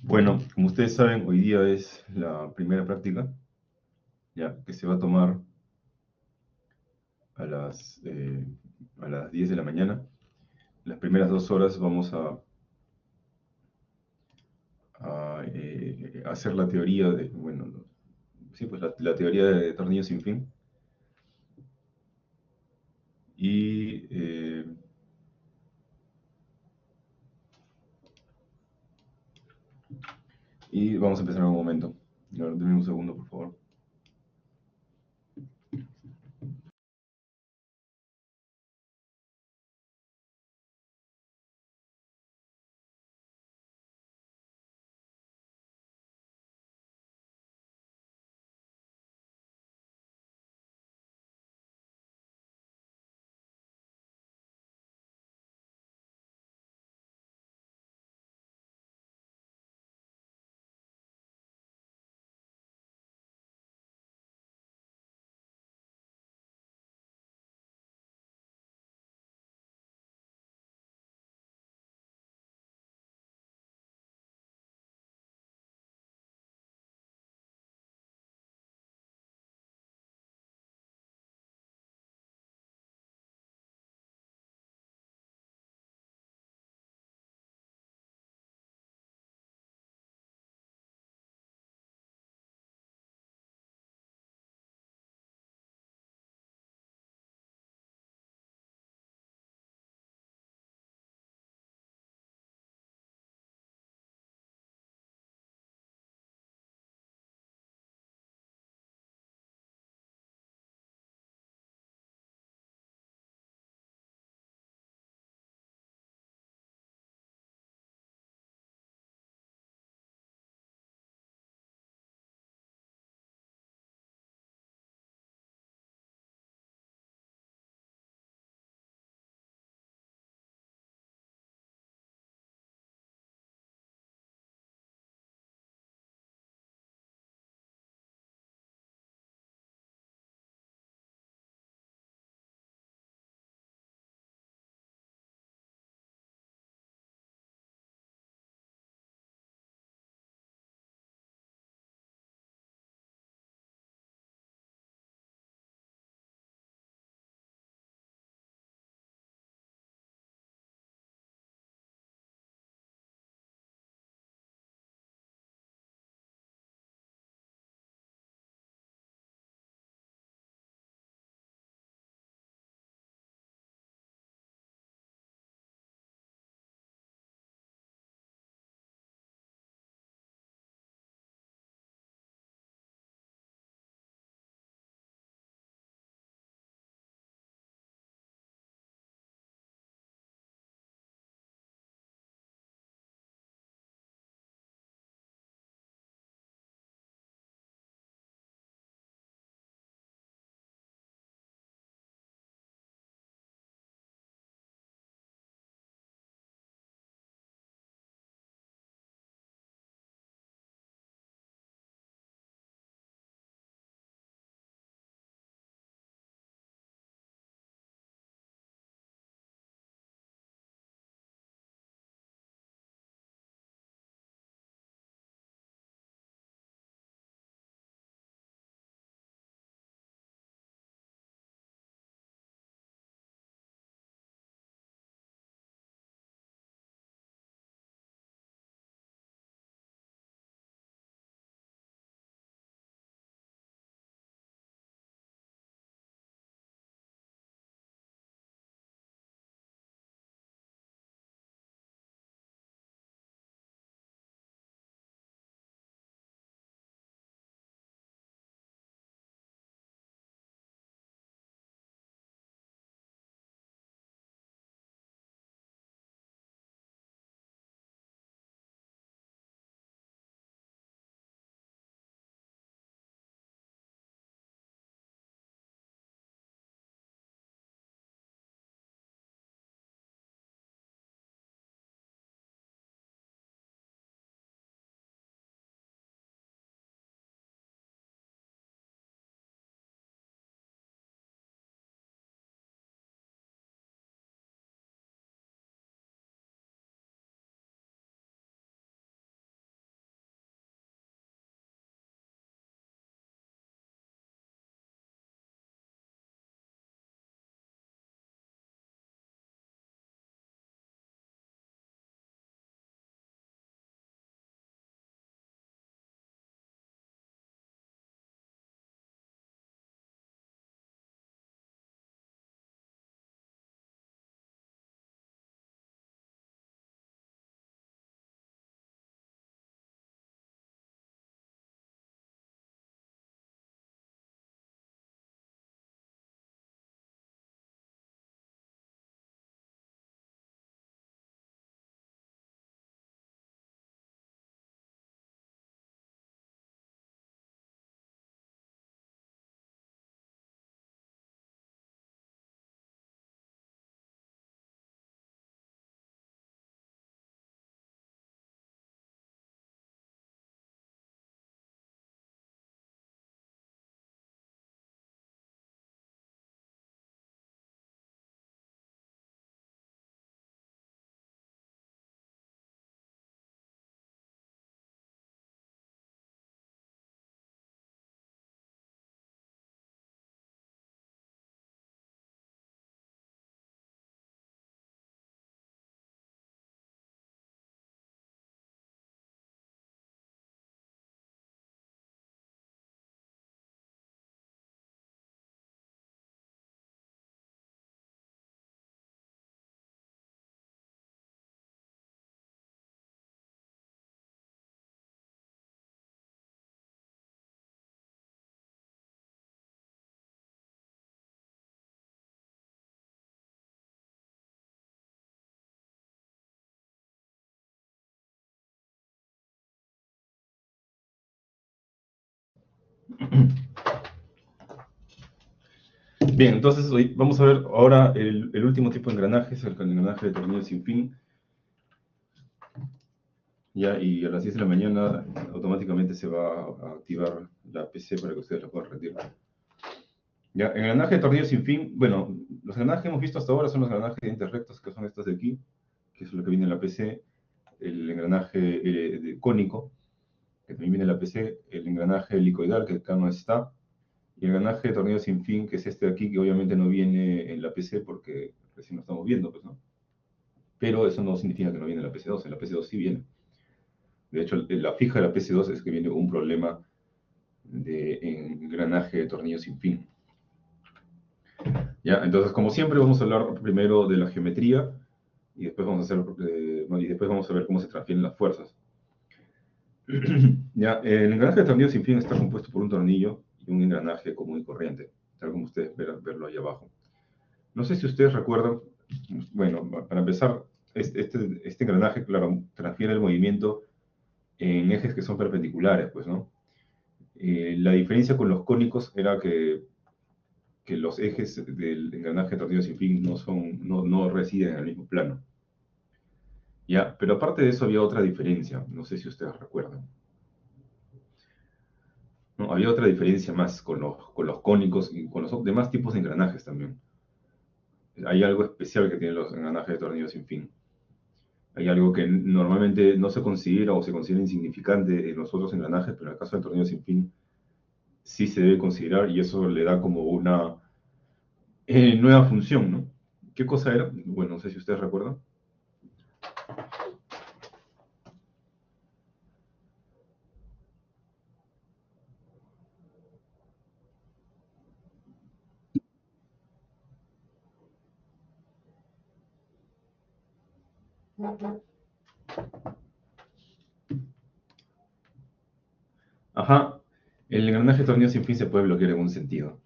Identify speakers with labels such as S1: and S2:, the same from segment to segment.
S1: Bueno, como ustedes saben, hoy día es la primera práctica, ya, que se va a tomar a a las 10 de la mañana. Las primeras 2 horas vamos a hacer la teoría de, bueno, sí, pues la teoría de tornillos sin fin. Y, y vamos a empezar en un momento. A ver, denme un segundo, por favor. Bien, entonces hoy vamos a ver ahora el último tipo de engranaje, es el engranaje de tornillo sin fin. Ya, y a las 10 de la mañana automáticamente se va a activar la PC para que ustedes la puedan retirar. Ya, engranaje de tornillo sin fin. Bueno, los engranajes que hemos visto hasta ahora son los engranajes de dientes rectos, que son estos de aquí, que es lo que viene en la PC. El engranaje cónico, que también viene en la PC. El engranaje helicoidal, que acá no está. Y el engranaje de tornillo sin fin, que es este de aquí, que obviamente no viene en la PC porque recién lo estamos viendo, pues, ¿no? Pero eso no significa que no viene en la PC2. En la PC2 sí viene. De hecho, la fija de la PC2 es que viene un problema de engranaje de tornillo sin fin. ¿Ya? Entonces, como siempre, vamos a hablar primero de la geometría y después vamos a hacer, y después vamos a ver cómo se transfieren las fuerzas. ¿Ya? El engranaje de tornillo sin fin está compuesto por un tornillo y un engranaje común y corriente, tal como ustedes verlo ahí abajo. No sé si ustedes recuerdan, bueno, para empezar, este engranaje, claro, transfiere el movimiento en ejes que son perpendiculares, pues, ¿no? La diferencia con los cónicos era que los ejes del engranaje de tornillo sin fin no residen en el mismo plano. ¿Ya? Pero aparte de eso había otra diferencia, no sé si ustedes recuerdan. ¿No? Había otra diferencia más con los cónicos y con los demás tipos de engranajes también. Hay algo especial que tienen los engranajes de tornillo sin fin. Hay algo que normalmente no se considera o se considera insignificante en los otros engranajes, pero en el caso del tornillo sin fin sí se debe considerar y eso le da como una nueva función, ¿no? ¿Qué cosa era? Bueno, no sé si ustedes recuerdan. Ajá, el engranaje de tornillo sin fin se puede bloquear en un sentido.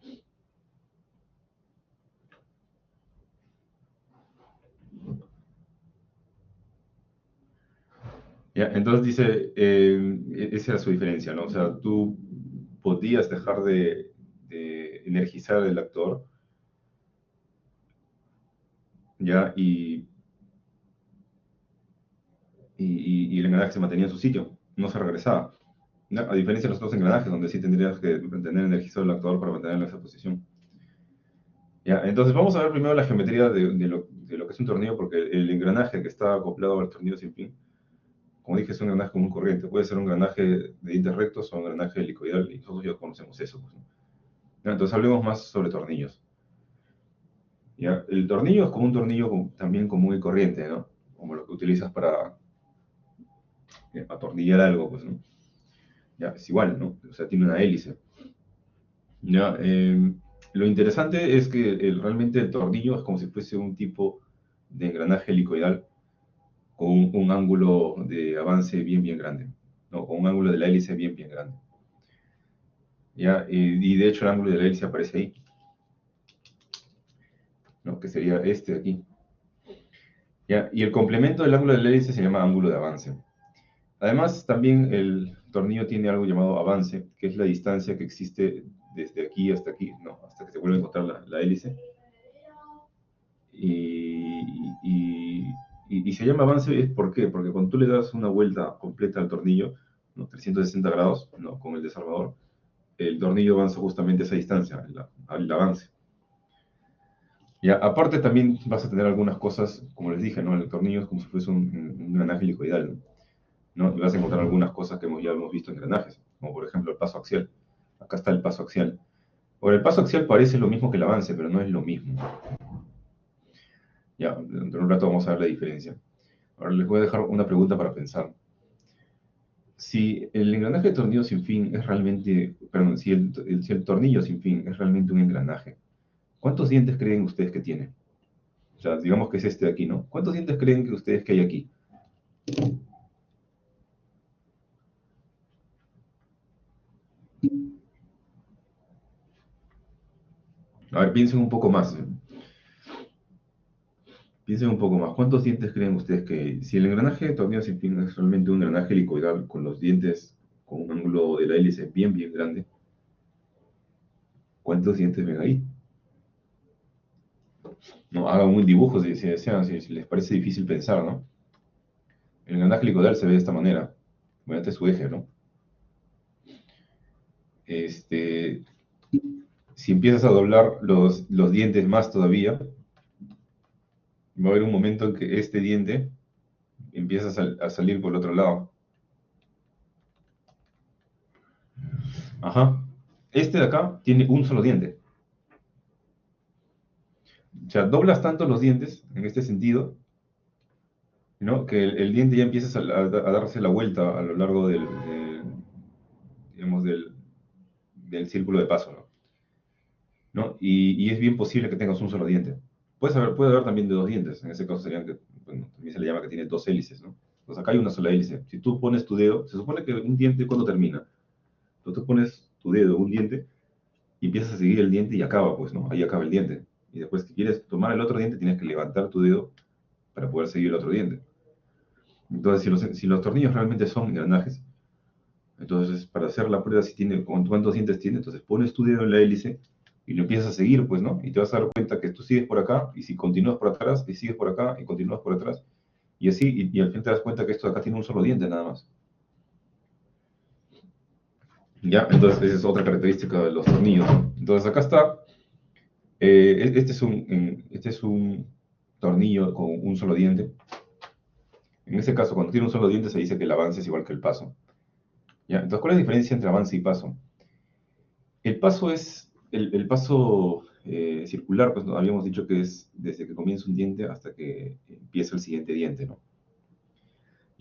S1: ¿Ya? Entonces dice, esa era su diferencia, ¿no? O sea, tú podías dejar de energizar el actor, ¿ya? Y el engranaje se mantenía en su sitio, no se regresaba. ¿Ya? A diferencia de los otros engranajes, donde sí tendrías que mantener energizado el actuador para mantenerlo en esa posición. ¿Ya? Entonces vamos a ver primero la geometría de lo que es un tornillo, porque el engranaje que está acoplado al tornillo sin fin, como dije, es un engranaje común corriente. Puede ser un engranaje de dientes rectos o un engranaje helicoidal, y nosotros ya conocemos eso, pues, ¿no? ¿Ya? Entonces hablemos más sobre tornillos. ¿Ya? El tornillo es como un tornillo también común y corriente, ¿no? Como lo que utilizas para atornillar algo, pues, ¿no? Ya, es igual, ¿no? O sea, tiene una hélice. Ya, lo interesante es que realmente el tornillo es como si fuese un tipo de engranaje helicoidal con un ángulo de avance bien grande, ¿no? Con un ángulo de la hélice bien grande. ¿Ya? Y de hecho el ángulo de la hélice aparece ahí, ¿no? Que sería este de aquí. ¿Ya? Y el complemento del ángulo de la hélice se llama ángulo de avance. Además, también el tornillo tiene algo llamado avance, que es la distancia que existe desde aquí, no, hasta que se vuelve a encontrar la hélice. Y, y, y se llama avance, ¿por qué? Porque cuando tú le das una vuelta completa al tornillo, ¿no? 360 grados, ¿no? Con el desarmador, el tornillo avanza justamente a esa distancia, al avance. Y aparte también vas a tener algunas cosas, como les dije, ¿no? El tornillo es como si fuese un engranaje helicoidal, ¿no? Y vas a encontrar algunas cosas que ya hemos visto en engranajes, como por ejemplo el paso axial. Acá está el paso axial. Ahora, el paso axial parece lo mismo que el avance, pero no es lo mismo. Ya, dentro de un rato vamos a ver la diferencia. Ahora les voy a dejar una pregunta para pensar. Si el engranaje de tornillo sin fin es realmente, perdón, si el tornillo sin fin es realmente un engranaje, ¿cuántos dientes creen ustedes que tiene? O sea, digamos que es este de aquí, ¿no? ¿Cuántos dientes creen que ustedes que hay aquí? A ver, piensen un poco más. Piensen un poco más. ¿Cuántos dientes creen ustedes que hay? Si el engranaje de tornillo sin fin es realmente un engranaje helicoidal con los dientes con un ángulo de la hélice bien grande, ¿Cuántos dientes ven ahí? No, hagan un dibujo si desean, si les parece difícil pensar, ¿no? El engranaje helicoidal se ve de esta manera. Bueno, este es su eje, ¿no? Este, si empiezas a doblar los dientes más todavía, va a haber un momento en que este diente empieza a salir por el otro lado. Ajá. Este de acá tiene un solo diente. O sea, doblas tanto los dientes en este sentido, ¿no? Que el diente ya empieza a darse la vuelta a lo largo digamos, del círculo de paso, ¿no? ¿No? Y es bien posible que tengas un solo diente. Puede haber también de dos dientes. En ese caso serían que, bueno, también se le llama que tiene dos hélices, ¿no? Entonces acá hay una sola hélice. Si tú pones tu dedo, se supone que un diente cuando termina. Entonces tú pones tu dedo, un diente, y empiezas a seguir el diente y acaba, pues, ¿no? Ahí acaba el diente. Y después, si quieres tomar el otro diente, tienes que levantar tu dedo para poder seguir el otro diente. Entonces, si los tornillos realmente son engranajes, entonces para hacer la prueba si tiene, cuántos dientes tiene, entonces pones tu dedo en la hélice y lo empiezas a seguir, pues, ¿no? Y te vas a dar cuenta que tú sigues por acá, y si continúas por atrás, y sigues por acá, y continúas por atrás, y así, y al fin te das cuenta que esto de acá tiene un solo diente nada más. ¿Ya? Entonces, esa es otra característica de los tornillos. Entonces, acá está. Este es un tornillo con un solo diente. En ese caso, cuando tiene un solo diente, se dice que el avance es igual que el paso. ¿Ya? Entonces, ¿cuál es la diferencia entre avance y paso? El paso es el paso circular, pues ¿no? Habíamos dicho que es desde que comienza un diente hasta que empieza el siguiente diente, ¿no?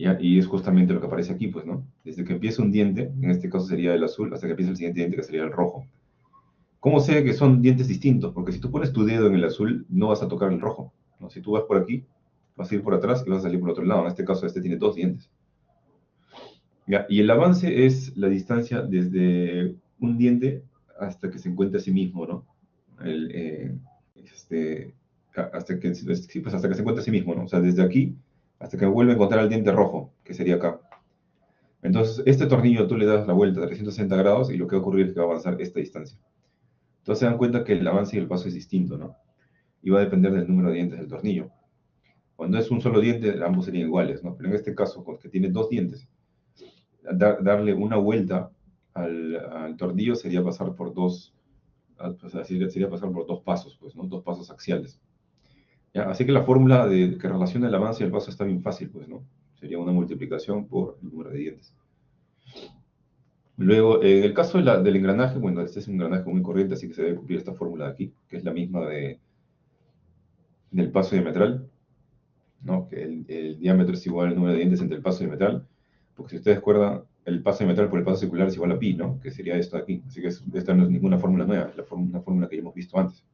S1: ¿Ya? Y es justamente lo que aparece aquí, pues, ¿no? Desde que empieza un diente, en este caso sería el azul, hasta que empieza el siguiente diente, que sería el rojo. ¿Cómo sé que son dientes distintos? Porque si tú pones tu dedo en el azul, no vas a tocar el rojo, ¿no? Si tú vas por aquí, vas a ir por atrás y vas a salir por otro lado. En este caso, este tiene dos dientes. ¿Ya? Y el avance es la distancia desde un diente hasta que se encuentre a sí mismo, ¿no? El, este, hasta que, sí, pues hasta que se encuentre a sí mismo, ¿no? O sea, desde aquí hasta que vuelva a encontrar el diente rojo, que sería acá. Entonces, este tornillo tú le das la vuelta a 360 grados y lo que va a ocurrir es que va a avanzar esta distancia. Entonces se dan cuenta que el avance y el paso es distinto, ¿no? Y va a depender del número de dientes del tornillo. Cuando es un solo diente, ambos serían iguales, ¿no? Pero en este caso, que tiene dos dientes, darle una vuelta al tornillo sería pasar por dos, pues, sería pasar por dos pasos, pues, ¿no? Dos pasos axiales. ¿Ya? Así que la fórmula que relaciona el avance y el paso está bien fácil, pues, ¿no? Sería una multiplicación por el número de dientes. Luego, en el caso del engranaje, bueno, este es un engranaje muy corriente, así que se debe cumplir esta fórmula de aquí, que es la misma del paso diametral, ¿no? Que el diámetro es igual al número de dientes entre el paso diametral, porque si ustedes recuerdan, el paso diametral por el paso circular es igual a pi, ¿no? Que sería esto de aquí. Así que esta no es ninguna fórmula nueva, es una fórmula que ya hemos visto antes.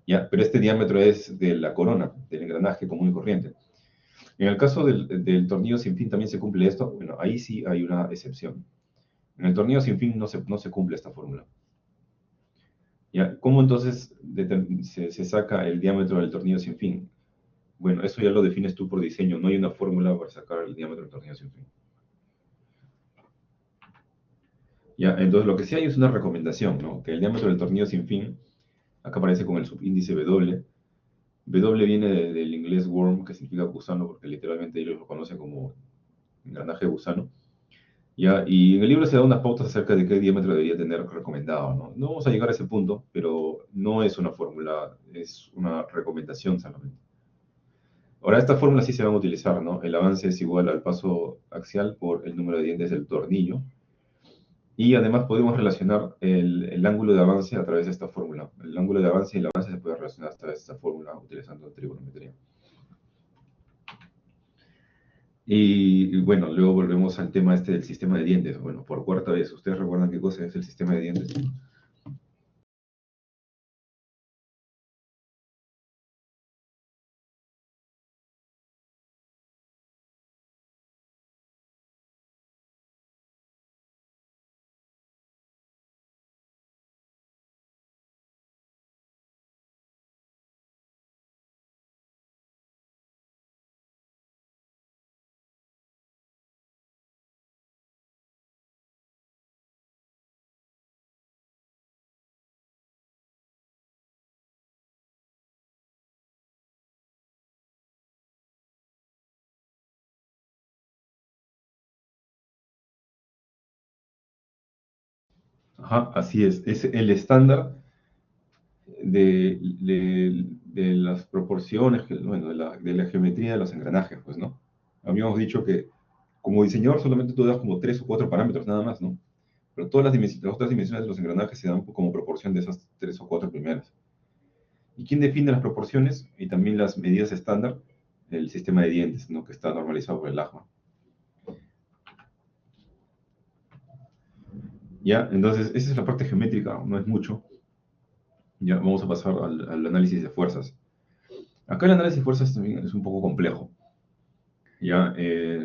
S1: ¿Ya? Pero este diámetro es de la corona, del engranaje común y corriente. En el caso del tornillo sin fin también se cumple esto. Bueno, ahí sí hay una excepción. En el tornillo sin fin no se cumple esta fórmula. ¿Ya? ¿Cómo entonces se saca el diámetro del tornillo sin fin? Bueno, eso ya lo defines tú por diseño. No hay una fórmula para sacar el diámetro del tornillo sin fin. ¿Ya? Entonces, lo que sí hay es una recomendación, ¿no? Que el diámetro del tornillo sin fin, acá aparece con el subíndice W. W viene del inglés worm, que significa gusano, porque literalmente ellos lo conocen como engranaje de gusano. ¿Ya? Y en el libro se da unas pautas acerca de qué diámetro debería tener recomendado, ¿no? No vamos a llegar a ese punto, pero no es una fórmula, es una recomendación solamente. Ahora, estas fórmulas sí se van a utilizar, ¿no? El avance es igual al paso axial por el número de dientes del tornillo. Y además podemos relacionar el ángulo de avance a través de esta fórmula. El ángulo de avance y el avance se puede relacionar a través de esta fórmula utilizando trigonometría. Y bueno, luego volvemos al tema este del sistema de dientes. Bueno, por cuarta vez, ¿ustedes recuerdan qué cosa es el sistema de dientes? Ajá, así es el estándar de las proporciones, bueno, de la geometría de los engranajes, pues, ¿no? Habíamos dicho que como diseñador solamente tú das como 3 o 4 parámetros nada más, ¿no? Pero todas las otras dimensiones de los engranajes se dan como proporción de esas 3 o 4 primeras. ¿Y quién define las proporciones y también las medidas estándar? El sistema de dientes, ¿no? Que está normalizado por el AJMA. ¿Ya? Entonces, esa es la parte geométrica, no es mucho. Ya, vamos a pasar al análisis de fuerzas. Acá el análisis de fuerzas también es un poco complejo. Ya,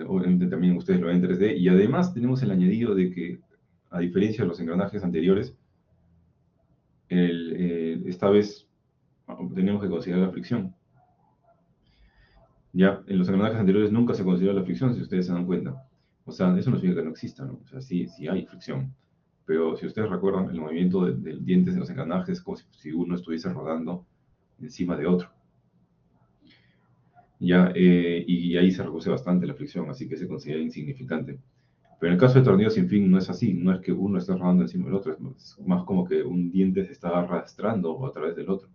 S1: obviamente también ustedes lo ven en 3D. Y además tenemos el añadido de que, a diferencia de los engranajes anteriores, esta vez tenemos que considerar la fricción. Ya, en los engranajes anteriores nunca se consideró la fricción, si ustedes se dan cuenta. O sea, eso no significa que no exista, ¿no? O sea, sí, sí hay fricción. Pero si ustedes recuerdan, el movimiento del dientes de los engranajes es como si uno estuviese rodando encima de otro. Ya, y ahí se reduce bastante la fricción, así que se considera insignificante. Pero en el caso de tornillos sin fin no es así, no es que uno esté rodando encima del otro, es más como que un diente se está arrastrando a través del otro.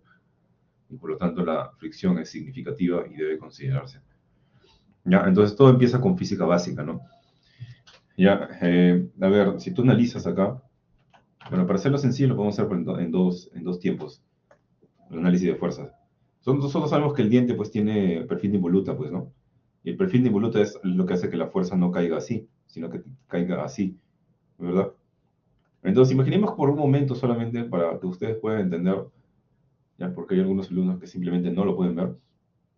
S1: Y por lo tanto la fricción es significativa y debe considerarse. Ya, entonces todo empieza con física básica, ¿no? Ya, a ver, si tú analizas acá, bueno, para hacerlo sencillo lo podemos hacer en dos tiempos, el análisis de fuerzas. Nosotros sabemos que el diente pues tiene perfil de involuta, pues, ¿no? Y el perfil de involuta es lo que hace que la fuerza no caiga así, sino que caiga así, ¿verdad? Entonces, imaginemos por un momento solamente para que ustedes puedan entender, ya, porque hay algunos alumnos que simplemente no lo pueden ver,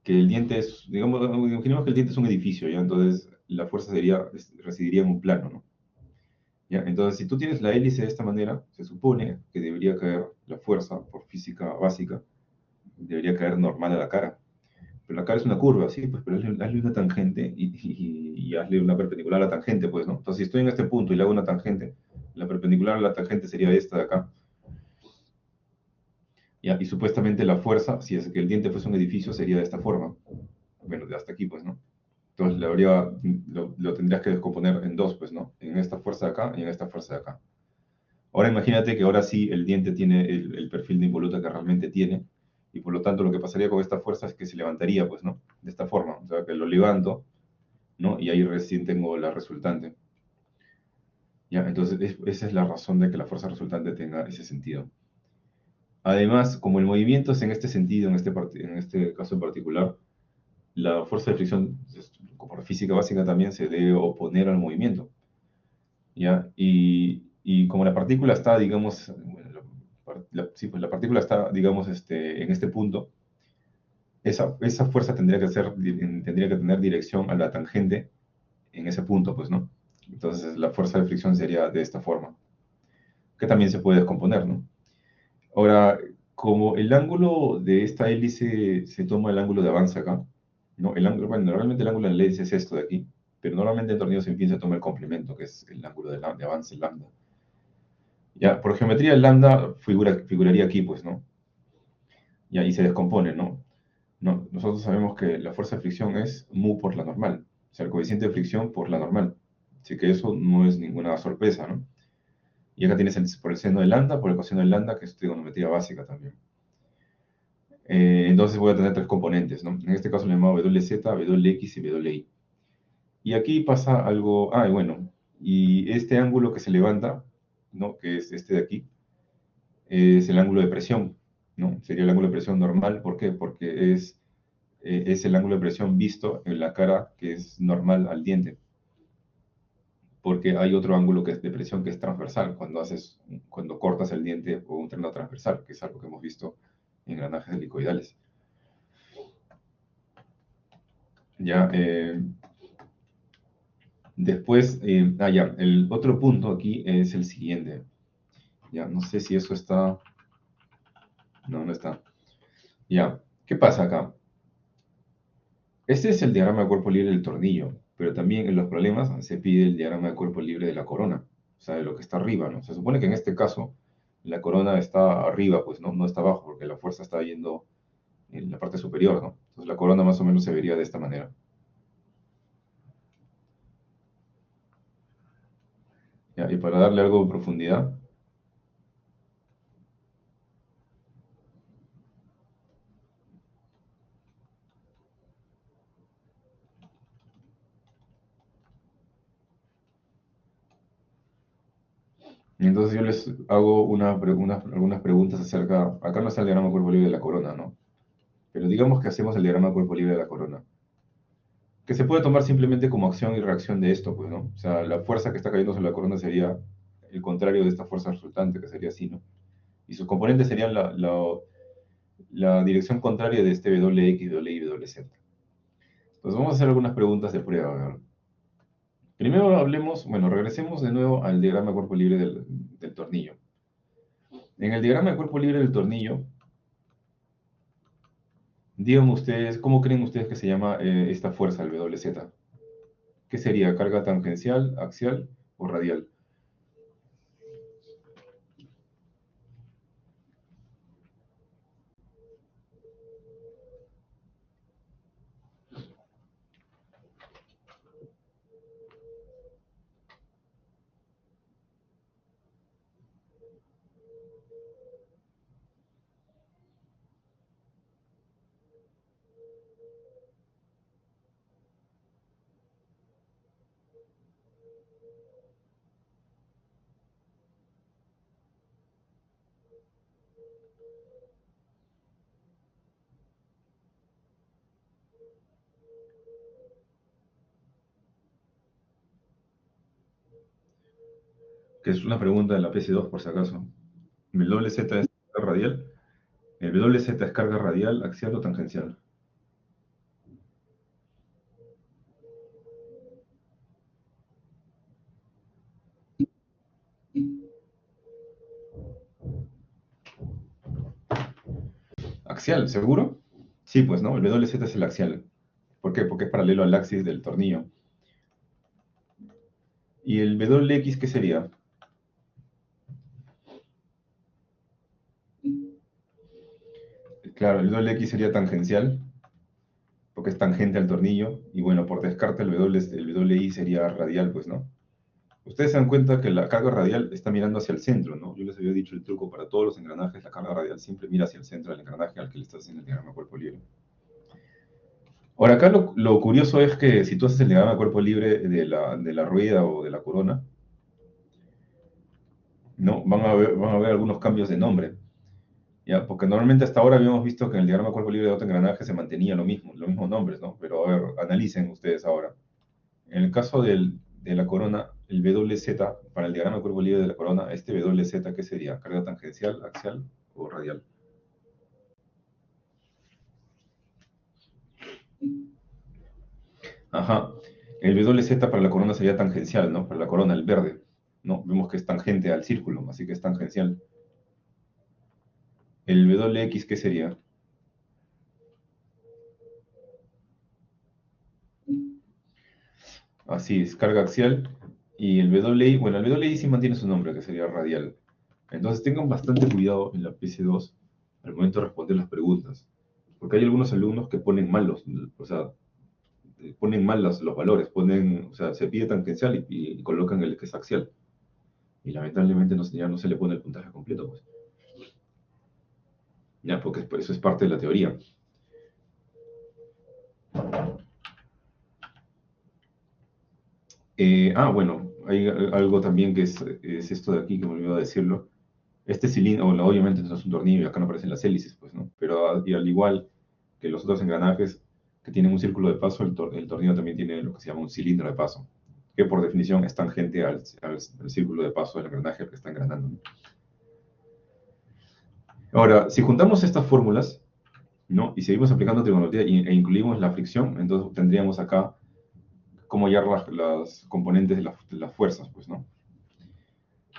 S1: que el diente es, digamos, imaginemos que el diente es un edificio, ¿ya? Entonces, la fuerza residiría en un plano, ¿no? ¿Ya? Entonces, si tú tienes la hélice de esta manera, se supone que debería caer la fuerza, por física básica, debería caer normal a la cara. Pero la cara es una curva, sí, pues, pero hazle una tangente y hazle una perpendicular a la tangente, pues, ¿no? Entonces, si estoy en este punto y le hago una tangente, la perpendicular a la tangente sería esta de acá. ¿Ya? Y supuestamente la fuerza, si es que el diente fuese un edificio, sería de esta forma. Bueno, de hasta aquí, pues, ¿no? Entonces lo tendrías que descomponer en dos, pues, ¿no? En esta fuerza de acá y en esta fuerza de acá. Ahora imagínate que ahora sí el diente tiene el perfil de involuta que realmente tiene, y por lo tanto lo que pasaría con esta fuerza es que se levantaría, pues, ¿no? De esta forma. O sea, que lo levanto, ¿no? Y ahí recién tengo la resultante. ¿Ya? Entonces, esa es la razón de que la fuerza resultante tenga ese sentido. Además, como el movimiento es en este sentido, en este caso en particular, la fuerza de fricción, por física básica también, se debe oponer al movimiento, ¿ya? Y como la partícula está, digamos, bueno, sí, pues la partícula está, digamos, en este punto, esa fuerza tendría que tener dirección a la tangente en ese punto, pues, ¿no? Entonces, la fuerza de fricción sería de esta forma, que también se puede descomponer, ¿no? Ahora, como el ángulo de esta hélice se toma el ángulo de avance acá, ¿no? Bueno, normalmente el ángulo de la hélice es esto de aquí, pero normalmente en tornillos sin fin se toma el complemento, que es el ángulo de avance, el lambda. Ya, por geometría el lambda figuraría aquí, pues, ¿no? Ya, y se descompone, ¿no? No, nosotros sabemos que la fuerza de fricción es mu por la normal, o sea, el coeficiente de fricción por la normal. Así que eso no es ninguna sorpresa, ¿no? Y acá tienes por el seno de lambda, por el coseno de lambda, que es trigonometría básica también. Entonces voy a tener 3 componentes, ¿no? En este caso le llamamos WZ, WX y WY. Y aquí pasa algo, y bueno, y este ángulo que se levanta, ¿no? Que es este de aquí, es el ángulo de presión, ¿no? Sería el ángulo de presión normal, ¿por qué? Porque es el ángulo de presión visto en la cara que es normal al diente. Porque hay otro ángulo que es de presión que es transversal, cuando cortas el diente o un treno transversal, que es algo que hemos visto en engranajes helicoidales. Ya, después, ya, el otro punto aquí es el siguiente. Ya, no sé si eso está. No, no está. Ya, ¿qué pasa acá? Este es el diagrama de cuerpo libre del tornillo, pero también en los problemas se pide el diagrama de cuerpo libre de la corona, o sea, de lo que está arriba, ¿no? Se supone que en este caso la corona está arriba, pues, ¿no? No está abajo, porque la fuerza está yendo en la parte superior, ¿no? Entonces la corona más o menos se vería de esta manera. Ya, y para darle algo de profundidad, Entonces yo les hago algunas preguntas acerca, acá no está el diagrama cuerpo libre de la corona, ¿no? Pero digamos que hacemos el diagrama cuerpo libre de la corona, que se puede tomar simplemente como acción y reacción de esto, pues, ¿no? O sea, la fuerza que está cayendo sobre la corona sería el contrario de esta fuerza resultante, que sería así, ¿no? Y sus componentes serían la dirección contraria de este WX, WY y WZ. Entonces vamos a hacer algunas preguntas de prueba. A ver. Primero hablemos, bueno, regresemos de nuevo al diagrama de cuerpo libre del tornillo. En el diagrama de cuerpo libre del tornillo, díganme ustedes, ¿cómo creen ustedes que se llama esta fuerza, el WZ? ¿Qué sería? ¿Carga tangencial, axial o radial? Que es una pregunta de la PC2 por si acaso. ¿El WZ es carga radial? ¿El WZ es carga radial, axial o tangencial? ¿Axial, seguro? Sí, pues no, el WZ es el axial. ¿Por qué? Porque es paralelo al axis del tornillo. ¿Y el WX qué sería? Claro, el WX sería tangencial, porque es tangente al tornillo, y bueno, por descarte el WI sería radial, pues, ¿no? Ustedes se dan cuenta que la carga radial está mirando hacia el centro, ¿no? Yo les había dicho el truco para todos los engranajes, la carga radial siempre mira hacia el centro del engranaje al que le estás haciendo el diagrama cuerpo libre. Ahora, acá lo curioso es que si tú haces el diagrama cuerpo libre de la rueda o de la corona, ¿no? Van a ver algunos cambios de nombre. ¿Ya? Porque normalmente hasta ahora habíamos visto que en el diagrama cuerpo libre de otro engranaje se mantenía lo mismo, los mismos nombres, ¿no? Pero a ver, analicen ustedes ahora. En el caso de la corona, el WZ, para el diagrama de cuerpo libre de la corona, este WZ, ¿qué sería? ¿Carga tangencial, axial o radial? Ajá. El WZ para la corona sería tangencial, ¿no? Para la corona, el verde, ¿no? Vemos que es tangente al círculo, así que es tangencial. El WX, ¿qué sería? Así es, carga axial. Y el WI, bueno, el WI sí mantiene su nombre, que sería radial. Entonces tengan bastante cuidado en la PC2 al momento de responder las preguntas. Porque hay algunos alumnos que ponen mal o sea, ponen mal los valores, o sea, se pide tangencial y colocan el que es axial. Y lamentablemente ya no se le pone el puntaje completo, pues. Ya, porque eso es parte de la teoría. Bueno, hay algo también que es esto de aquí, que me olvidó decirlo. Este cilindro, obviamente no es un tornillo y acá no aparecen las hélices, pues, ¿no? Pero y al igual que los otros engranajes que tienen un círculo de paso, el tornillo también tiene lo que se llama un cilindro de paso, que por definición es tangente al círculo de paso del engranaje que está engranando, ¿no? Ahora, si juntamos estas fórmulas, ¿no? Y seguimos aplicando trigonometría e incluimos la fricción, entonces tendríamos acá cómo hallar las componentes de las fuerzas, pues, ¿no?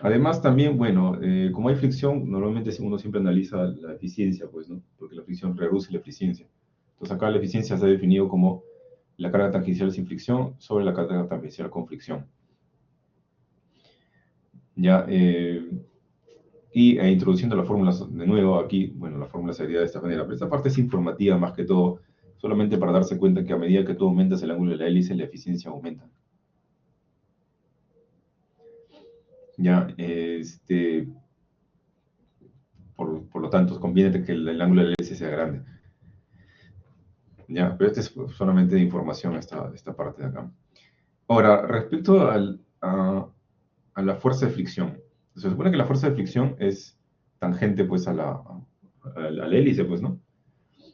S1: Además, también, bueno, como hay fricción, normalmente uno siempre analiza la eficiencia, pues, ¿no? Porque la fricción reduce la eficiencia. Entonces, acá la eficiencia se ha definido como la carga tangencial sin fricción sobre la carga tangencial con fricción. Ya, introduciendo las fórmulas de nuevo aquí, bueno, la fórmula sería de esta manera, pero esta parte es informativa más que todo, solamente para darse cuenta que a medida que tú aumentas el ángulo de la hélice, la eficiencia aumenta. Ya, por lo tanto, conviene que el ángulo de la hélice sea grande. Ya, pero este es solamente de información esta parte de acá. Ahora, respecto a la fuerza de fricción, Se supone que la fuerza de fricción es tangente pues a la hélice, pues, ¿no?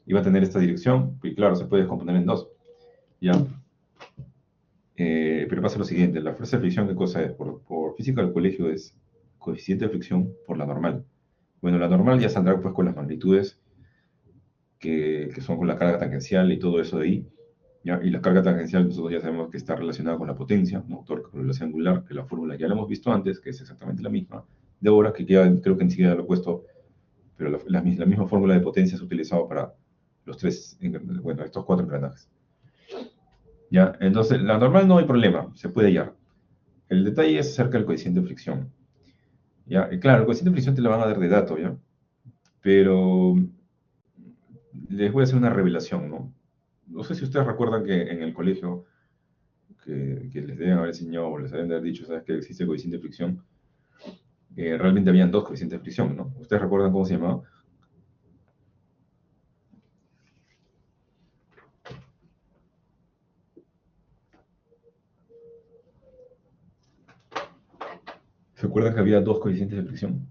S1: Y va a tener esta dirección, y claro, se puede descomponer en dos, ¿ya? Pero pasa lo siguiente, la fuerza de fricción, ¿qué cosa es? Por física del colegio es coeficiente de fricción por la normal. Bueno, la normal ya saldrá pues con las magnitudes que son con la carga tangencial y todo eso de ahí, ¿ya? Y la carga tangencial nosotros ya sabemos que está relacionada con la potencia, ¿no? Torque por velocidad angular, que la fórmula ya la hemos visto antes, que es exactamente la misma, de ahora, que ya creo que ni siquiera lo he puesto, pero la misma fórmula de potencia se ha utilizado para los tres, bueno, estos cuatro engranajes. ¿Ya? Entonces, la normal no hay problema, se puede hallar. El detalle es acerca del coeficiente de fricción. ¿Ya? Y claro, el coeficiente de fricción te lo van a dar de dato, ¿ya? Pero les voy a hacer una revelación, ¿no? No sé si ustedes recuerdan que en el colegio, que les deben haber enseñado o les deben haber dicho, ¿sabes? Que existe el coeficiente de fricción. Realmente habían dos coeficientes de fricción, ¿no? ¿Ustedes recuerdan cómo se llamaba? ¿Se acuerdan que había dos coeficientes de fricción?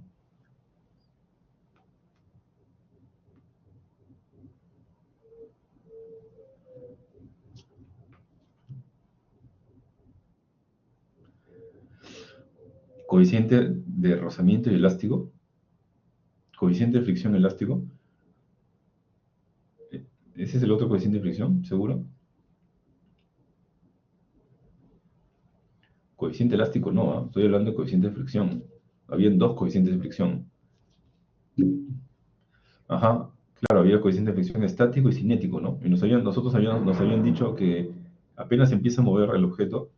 S1: Coeficiente de rozamiento y elástico, coeficiente de fricción elástico. ¿Ese es el otro coeficiente de fricción, seguro? Coeficiente elástico no, ¿ah? Estoy hablando de coeficiente de fricción. Habían dos coeficientes de fricción. Ajá, claro, había coeficiente de fricción estático y cinético, ¿no? Y nos habían dicho que apenas empieza a mover el objeto,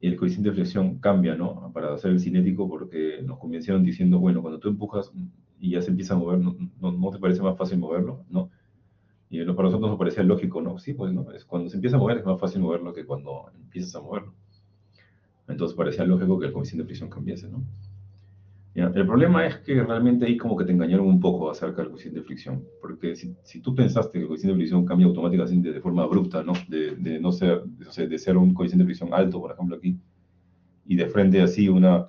S1: el coeficiente de fricción cambia, ¿no? Para hacer el cinético, porque nos convencieron diciendo, bueno, cuando tú empujas y ya se empieza a mover, ¿no te parece más fácil moverlo? ¿No? Y para nosotros nos parecía lógico, ¿no? Sí, pues, ¿no? Es cuando se empieza a mover es más fácil moverlo que cuando empiezas a moverlo. Entonces parecía lógico que el coeficiente de fricción cambiase, ¿no? Ya, el problema es que realmente ahí como que te engañaron un poco acerca del coeficiente de fricción, porque si tú pensaste que el coeficiente de fricción cambia automáticamente de forma abrupta, ¿no? De no ser, de ser un coeficiente de fricción alto, por ejemplo, aquí, y de frente así una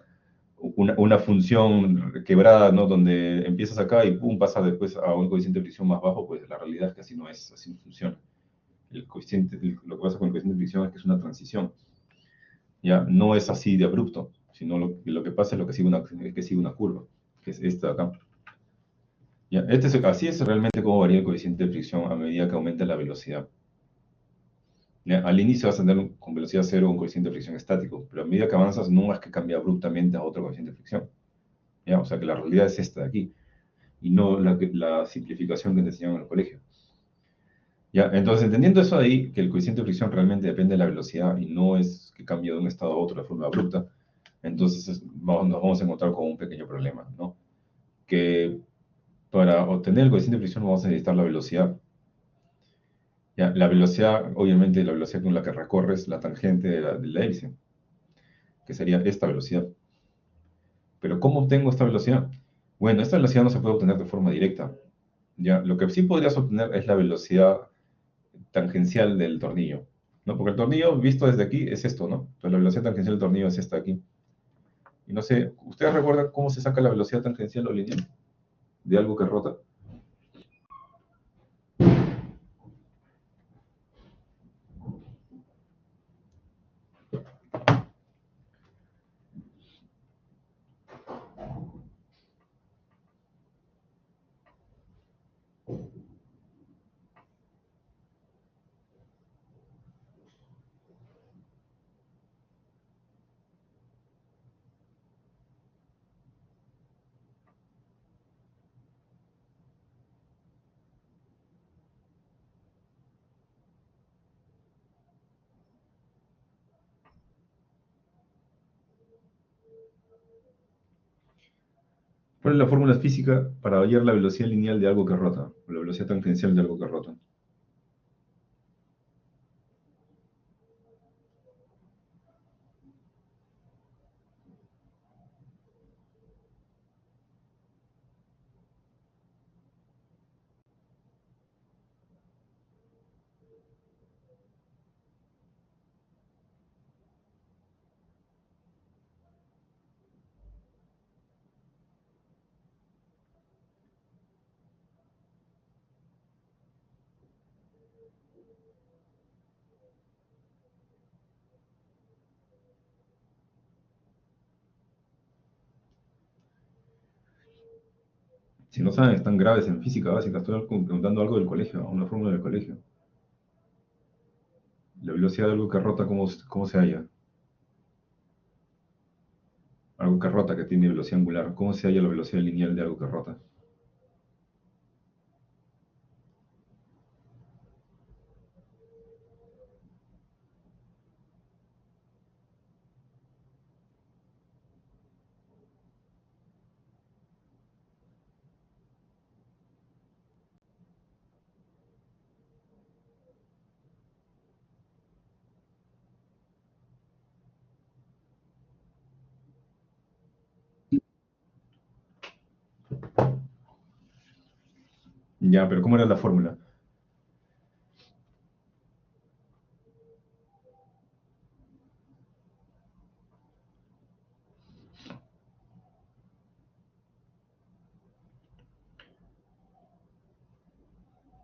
S1: función quebrada, ¿no? Donde empiezas acá y pum, pasa después a un coeficiente de fricción más bajo, pues la realidad es que así no es, así no funciona. Lo que pasa con el coeficiente de fricción es que es una transición, ¿ya? No es así de abrupto, sino lo que pasa es lo que sigue es que sigue una curva, que es esta de acá. ¿Ya? Así es realmente cómo varía el coeficiente de fricción a medida que aumenta la velocidad. ¿Ya? Al inicio vas a tener con velocidad cero un coeficiente de fricción estático, pero a medida que avanzas no es que cambia abruptamente a otro coeficiente de fricción. ¿Ya? O sea que la realidad es esta de aquí, y no la simplificación que te enseñaron en el colegio. ¿Ya? Entonces, entendiendo eso de ahí, que el coeficiente de fricción realmente depende de la velocidad y no es que cambie de un estado a otro de forma abrupta, entonces nos vamos a encontrar con un pequeño problema, ¿no? Que para obtener el coeficiente de fricción vamos a necesitar la velocidad. ¿Ya? La velocidad, obviamente, la velocidad con la que recorres la tangente de la hélice, que sería esta velocidad. Pero ¿cómo obtengo esta velocidad? Bueno, esta velocidad no se puede obtener de forma directa. ¿Ya? Lo que sí podrías obtener es la velocidad tangencial del tornillo, ¿no? Porque el tornillo visto desde aquí es esto, ¿no? Entonces la velocidad tangencial del tornillo es esta aquí. Y no sé, ¿ustedes recuerdan cómo se saca la velocidad tangencial o lineal de algo que rota? ¿Cuál es la fórmula física para hallar la velocidad lineal de algo que rota? O la velocidad tangencial de algo que rota. Si no saben, están graves en física básica. Estoy preguntando algo del colegio, una fórmula del colegio. La velocidad de algo que rota, ¿cómo se halla? Algo que rota, que tiene velocidad angular. ¿Cómo se halla la velocidad lineal de algo que rota? Ya, pero ¿cómo era la fórmula?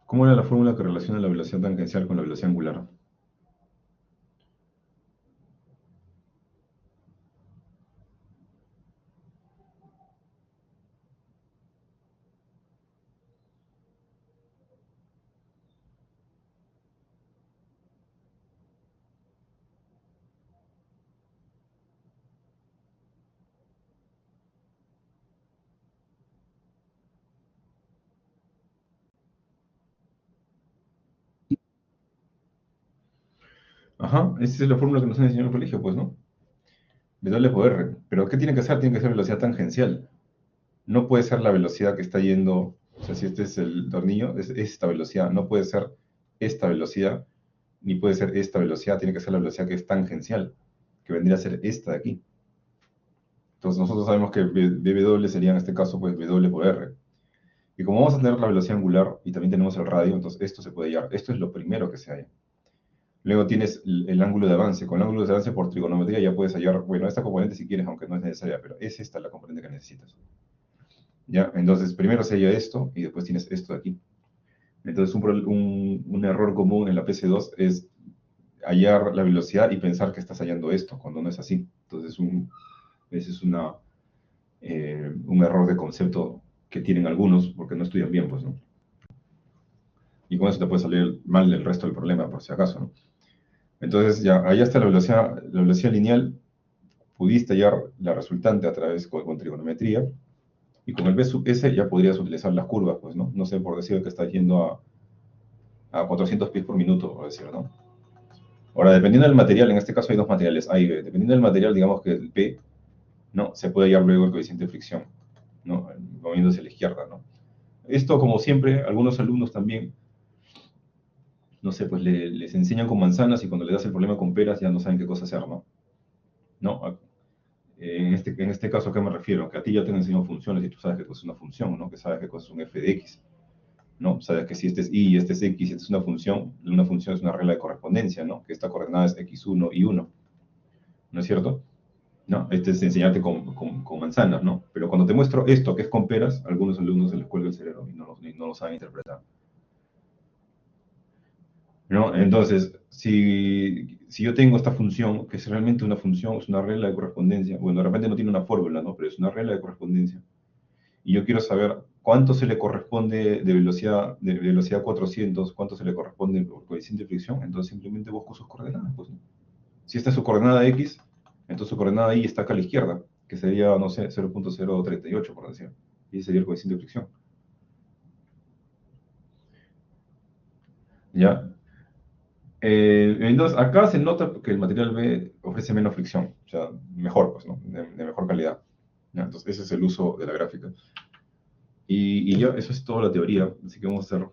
S1: ¿Cómo era la fórmula que relaciona la velocidad tangencial con la velocidad angular? Ajá, esa es la fórmula que nos han enseñado en el colegio, pues, ¿no? W por R. Pero ¿qué tiene que ser? Tiene que ser velocidad tangencial. No puede ser la velocidad que está yendo, o sea, si este es el tornillo, es esta velocidad. No puede ser esta velocidad, ni puede ser esta velocidad. Tiene que ser la velocidad que es tangencial, que vendría a ser esta de aquí. Entonces nosotros sabemos que BW sería en este caso, pues, W por R. Y como vamos a tener la velocidad angular y también tenemos el radio, entonces esto se puede hallar. Esto es lo primero que se halla. Luego tienes el ángulo de avance. Con el ángulo de avance por trigonometría ya puedes hallar, bueno, esta componente si quieres, aunque no es necesaria, pero es esta la componente que necesitas. ¿Ya? Entonces, primero se halla esto y después tienes esto de aquí. Entonces, un error común en la PC2 es hallar la velocidad y pensar que estás hallando esto, cuando no es así. Entonces, ese es un error de concepto que tienen algunos porque no estudian bien, pues, ¿no? Y con eso te puede salir mal el resto del problema, por si acaso, ¿no? Entonces, ya, ahí está la velocidad lineal. Pudiste hallar la resultante a través con trigonometría. Y con el B sub S ya podrías utilizar las curvas, pues, ¿no? No sé, por decir que está yendo a 400 pies por minuto, por decir, ¿no? Ahora, dependiendo del material, en este caso hay dos materiales, A y B. Dependiendo del material, digamos que el P, ¿no? Se puede hallar luego el coeficiente de fricción, ¿no? Moviéndose a la izquierda, ¿no? Esto, como siempre, algunos alumnos también, no sé, pues les enseñan con manzanas y cuando le das el problema con peras ya no saben qué cosa hacer, ¿no? ¿No? En este caso, ¿a qué me refiero? Que a ti ya te han enseñado funciones y tú sabes qué cosa es una función, ¿no? Que sabes qué cosa es un f de x, ¿no? Sabes que si este es y y este es x y esta es una función es una regla de correspondencia, ¿no? Que esta coordenada es x1 y 1, ¿no es cierto? ¿No? Este es enseñarte con manzanas, ¿no? Pero cuando te muestro esto, que es con peras, a algunos alumnos se les cuelga el cerebro y no lo saben interpretar, ¿no? Entonces, si yo tengo esta función, que es realmente una función, es una regla de correspondencia, bueno, de repente no tiene una fórmula, ¿no? Pero es una regla de correspondencia, y yo quiero saber cuánto se le corresponde de velocidad 400, cuánto se le corresponde por coeficiente de fricción, entonces simplemente busco sus coordenadas, pues, ¿no? Si esta es su coordenada X, entonces su coordenada Y está acá a la izquierda, que sería, no sé, 0.038, por decir. Y ese sería el coeficiente de fricción. ¿Ya? Entonces, acá se nota que el material B ofrece menos fricción, o sea, mejor, pues, ¿no? De mejor calidad. ¿Ya? Entonces, ese es el uso de la gráfica. Y ya, eso es toda la teoría. Así que vamos a hacer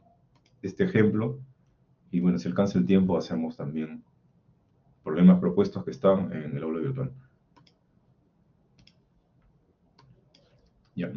S1: este ejemplo. Y bueno, si alcanza el tiempo, hacemos también problemas propuestos que están en el aula virtual. Ya.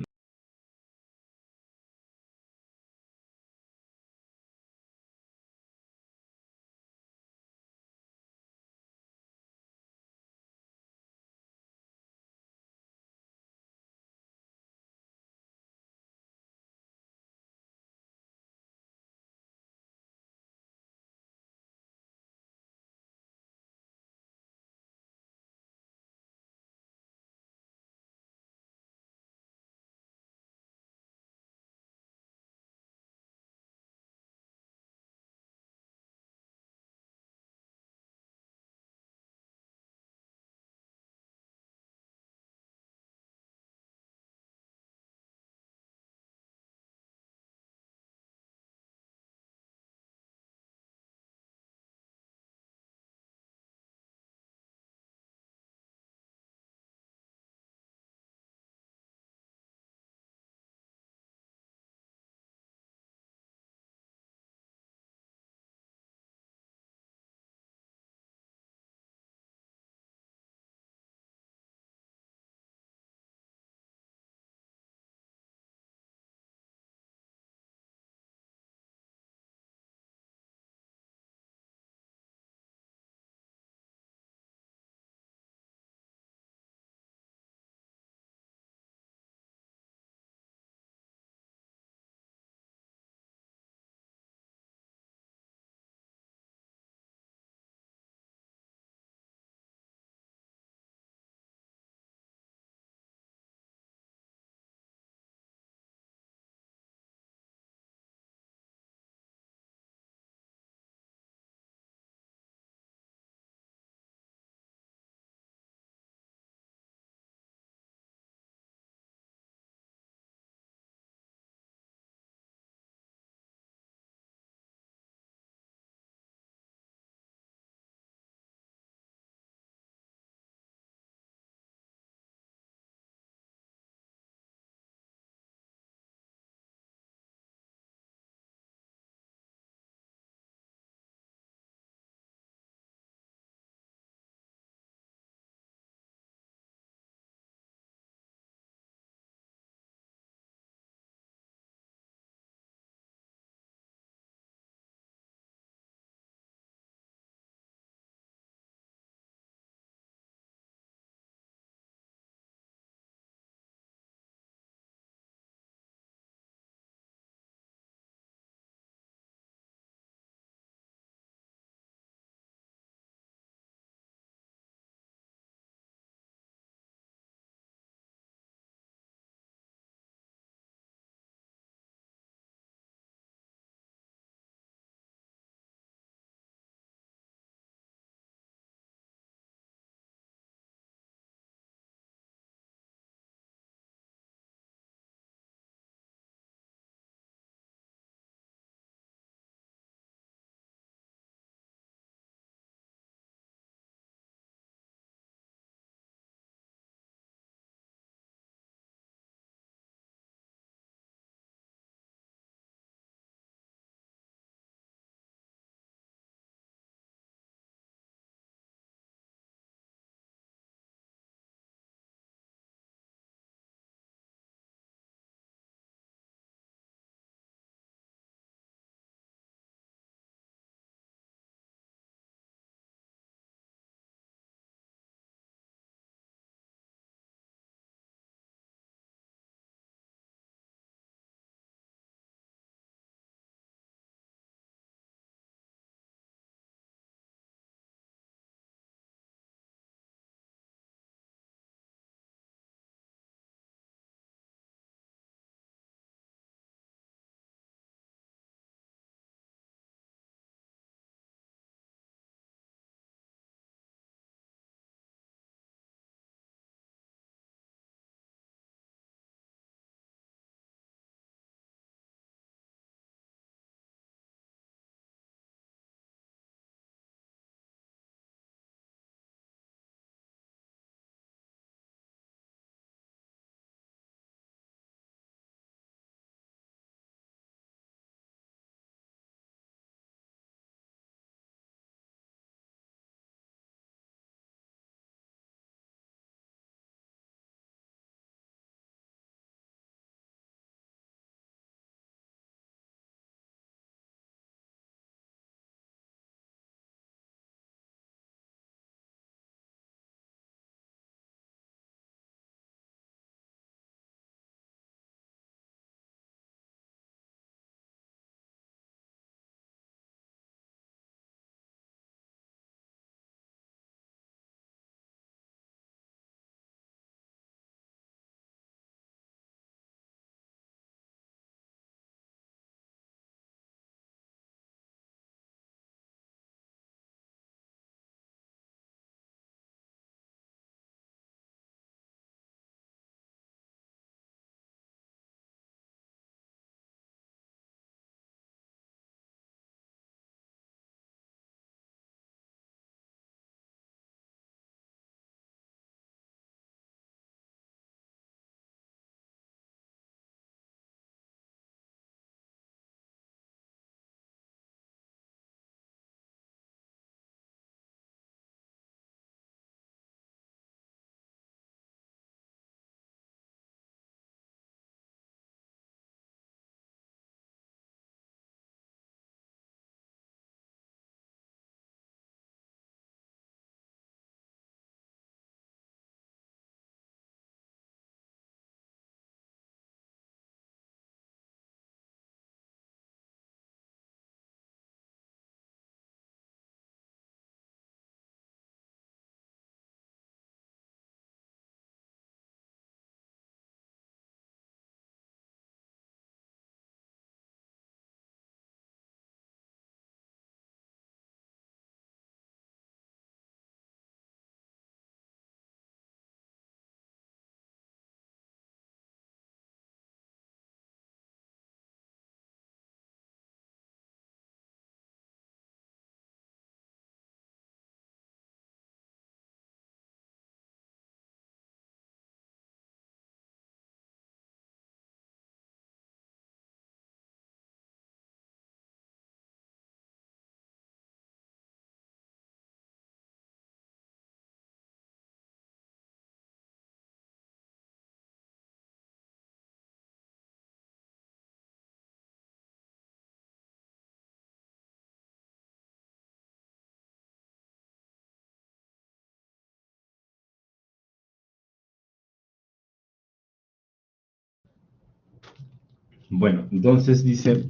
S1: Bueno, entonces dice,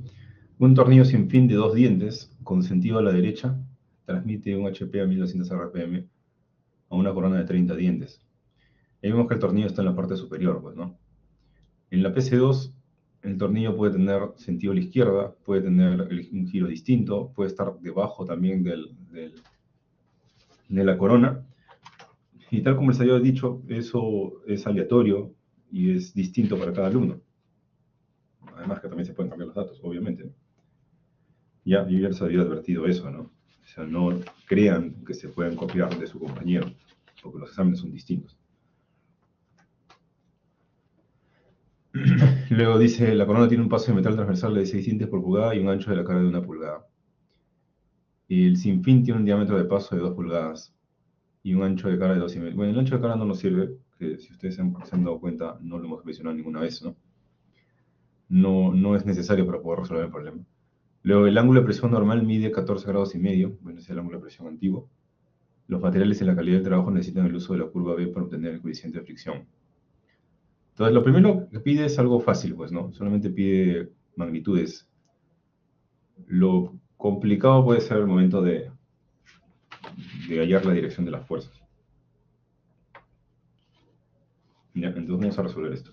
S1: un tornillo sin fin de 2 dientes, con sentido a la derecha, transmite un HP a 1200 RPM a una corona de 30 dientes. Ahí vemos que el tornillo está en la parte superior, pues, ¿no? En la PC2, el tornillo puede tener sentido a la izquierda, puede tener un giro distinto, puede estar debajo también de la corona. Y tal como les había dicho, eso es aleatorio y es distinto para cada alumno. Además que también se pueden cambiar los datos, obviamente. Ya, yo ya les había advertido eso, ¿no? O sea, no crean que se pueden copiar de su compañero, porque los exámenes son distintos. Luego dice, la corona tiene un paso de metal transversal de 6 dientes por pulgada y un ancho de la cara de 1 pulgada. Y el sinfín tiene un diámetro de paso de 2 pulgadas y un ancho de cara de 2,5. Bueno, el ancho de cara no nos sirve, que si ustedes se han dado cuenta, no lo hemos mencionado ninguna vez, ¿no? No es necesario para poder resolver el problema. Luego, el ángulo de presión normal mide 14 grados y medio, bueno, ese es el ángulo de presión antiguo. Los materiales y la calidad del trabajo necesitan el uso de la curva B para obtener el coeficiente de fricción. Entonces, lo primero que pide es algo fácil, pues, ¿no? Solamente pide magnitudes. Lo complicado puede ser el momento de hallar la dirección de las fuerzas. Ya, entonces vamos a resolver esto.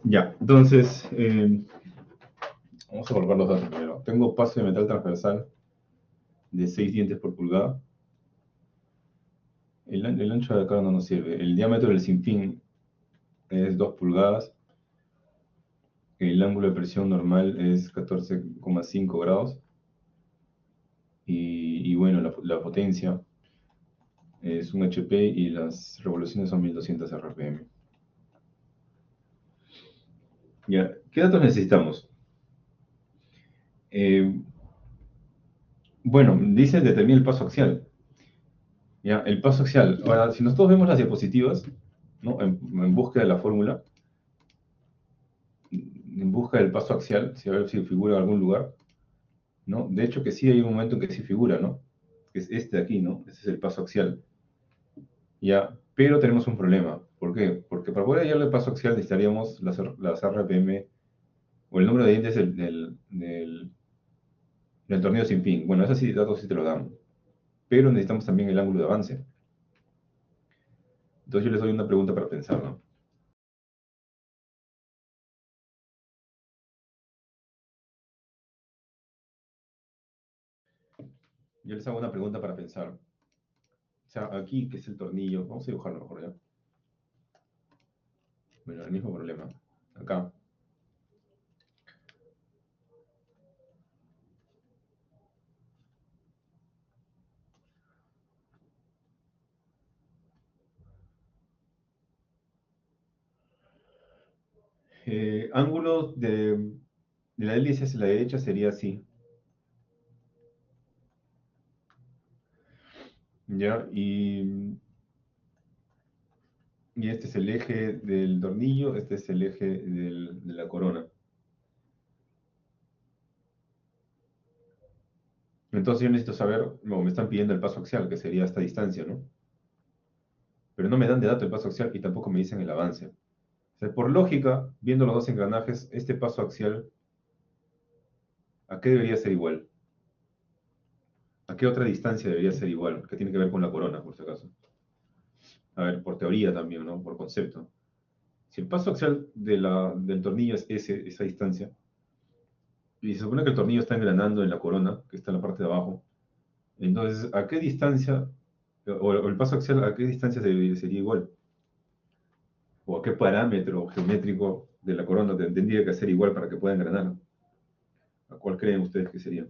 S1: Ya, entonces, vamos a colocar los datos primero. Tengo paso de metal transversal de 6 dientes por pulgada. El ancho de acá no nos sirve. El diámetro del sinfín es 2 pulgadas. El ángulo de presión normal es 14,5 grados. Y bueno, la potencia es un HP y las revoluciones son 1200 RPM. Ya, ¿qué datos necesitamos? Eh, bueno, dice determina el paso axial. Ya, el paso axial. Ahora, si nosotros vemos las diapositivas, ¿no? En busca de la fórmula, en busca del paso axial, si a ver si figura en algún lugar, ¿no? De hecho que sí hay un momento en que sí figura, ¿no? Que es este de aquí, ¿no? Este es el paso axial. Ya, pero tenemos un problema. ¿Por qué? Porque para poder hallar el paso axial necesitaríamos las RPM o el número de dientes del tornillo sin fin. Bueno, esos sí, datos sí te lo dan. Pero necesitamos también el ángulo de avance. Entonces yo les doy una pregunta para pensar, ¿no? Yo les hago una pregunta para pensar. O sea, aquí, que es el tornillo, vamos a dibujarlo mejor, ¿ya? Bueno, el mismo problema. Acá. Ángulo de la hélice hacia la derecha sería así. ¿Ya? Y este es el eje del tornillo, este es el eje de la corona. Entonces yo necesito saber, o me están pidiendo el paso axial, que sería esta distancia, ¿no? Pero no me dan de dato el paso axial y tampoco me dicen el avance. O sea, por lógica, viendo los dos engranajes, este paso axial, ¿a qué debería ser igual? ¿A qué otra distancia debería ser igual? ¿Qué tiene que ver con la corona, por si acaso? A ver, por teoría también, ¿no? Por concepto. Si el paso axial del tornillo es esa distancia, y se supone que el tornillo está engranando en la corona, que está en la parte de abajo. Entonces, ¿a qué distancia, o el paso axial, a qué distancia sería igual? ¿O a qué parámetro geométrico de la corona tendría que ser igual para que pueda engranar? ¿A cuál creen ustedes que sería?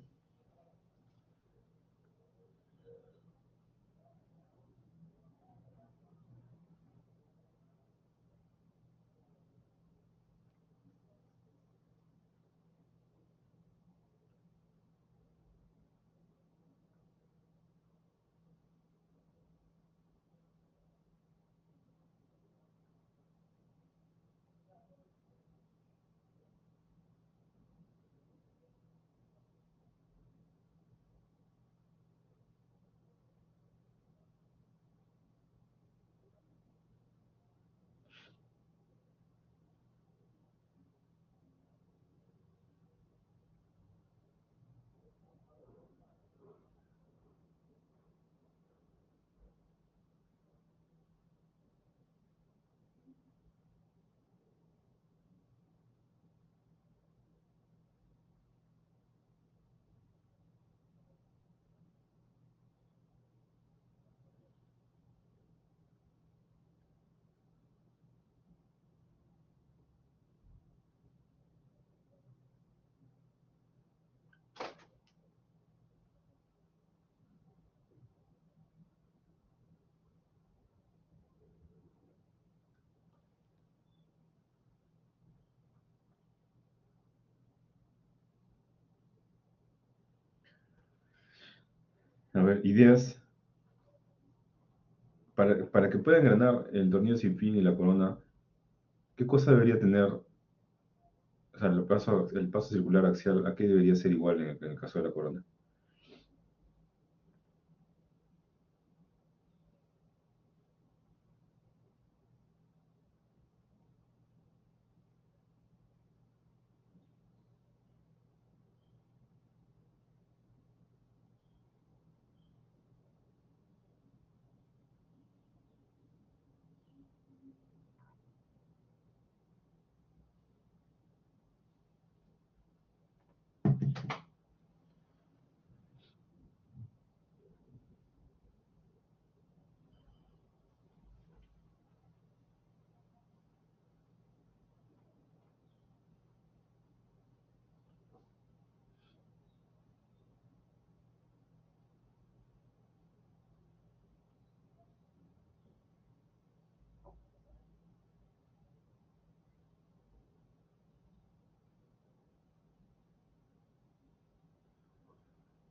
S1: A ver, ideas. Para que pueda engranar el tornillo sin fin y la corona, ¿qué cosa debería tener? O sea, el paso circular axial, ¿a qué debería ser igual en el caso de la corona?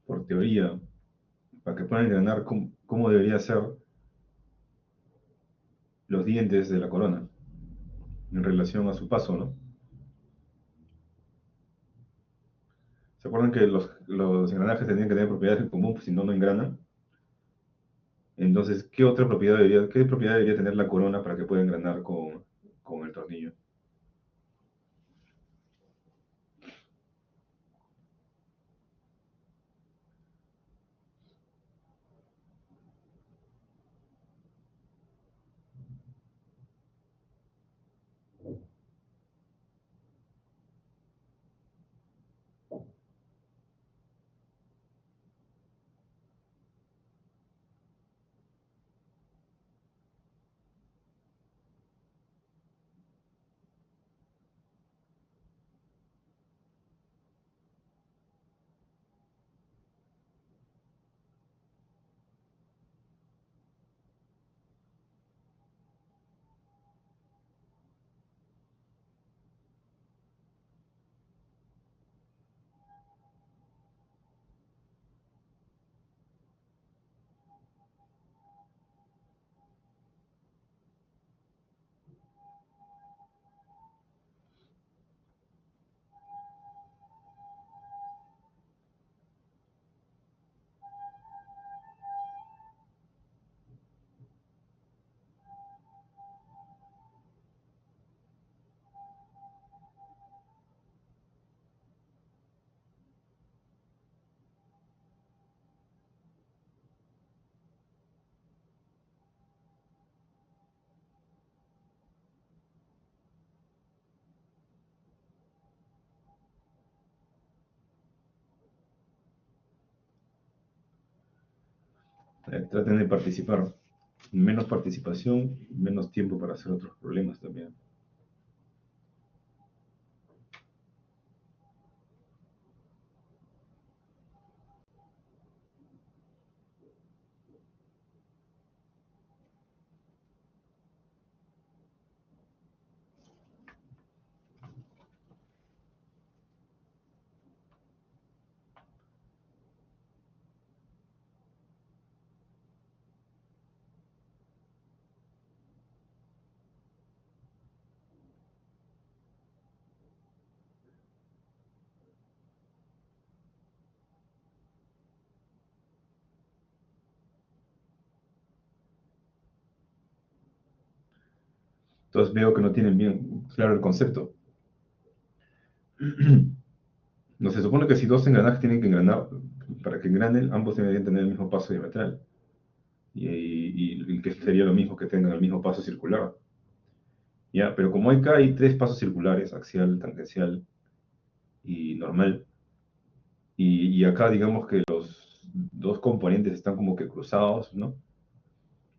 S1: Por teoría, para que pueda engranar, ¿cómo debería ser los dientes de la corona en relación a su paso, ¿no? ¿Se acuerdan que los engranajes tenían que tener propiedades en común, pues si no, no engranan? Entonces, qué propiedad debería tener la corona para que pueda engranar con el tornillo? Traten de participar. Menos participación, menos tiempo para hacer otros problemas también. Entonces veo que no tienen bien claro el concepto. No se supone que si dos engranajes tienen que engranar, para que engranen, ambos deberían tener el mismo paso diametral. Y que sería lo mismo que tengan el mismo paso circular. ¿Ya? Pero como acá hay tres pasos circulares, axial, tangencial y normal, y acá digamos que los dos componentes están como que cruzados, ¿no?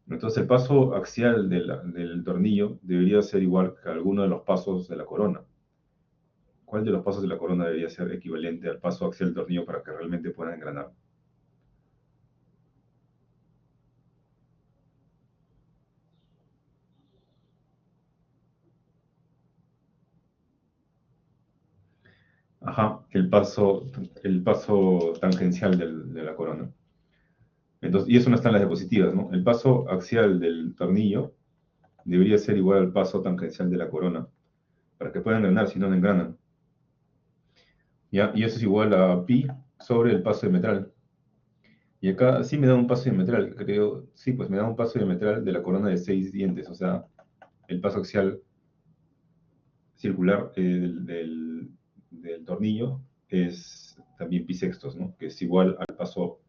S1: Entonces el paso axial del tornillo debería ser igual que alguno de los pasos de la corona. ¿Cuál de los pasos de la corona debería ser equivalente al paso axial del tornillo para que realmente puedan engranar? Ajá, el paso tangencial de la corona. Entonces, y eso no está en las diapositivas, ¿no? El paso axial del tornillo debería ser igual al paso tangencial de la corona, para que puedan engranar, si no, no engranan. ¿Ya? Y eso es igual a pi sobre el paso diametral. Y acá sí me da un paso diametral, creo, sí, pues me da un paso diametral de la corona de 6 dientes, o sea, el paso axial circular del tornillo es también pi sextos, ¿no? Que es igual al paso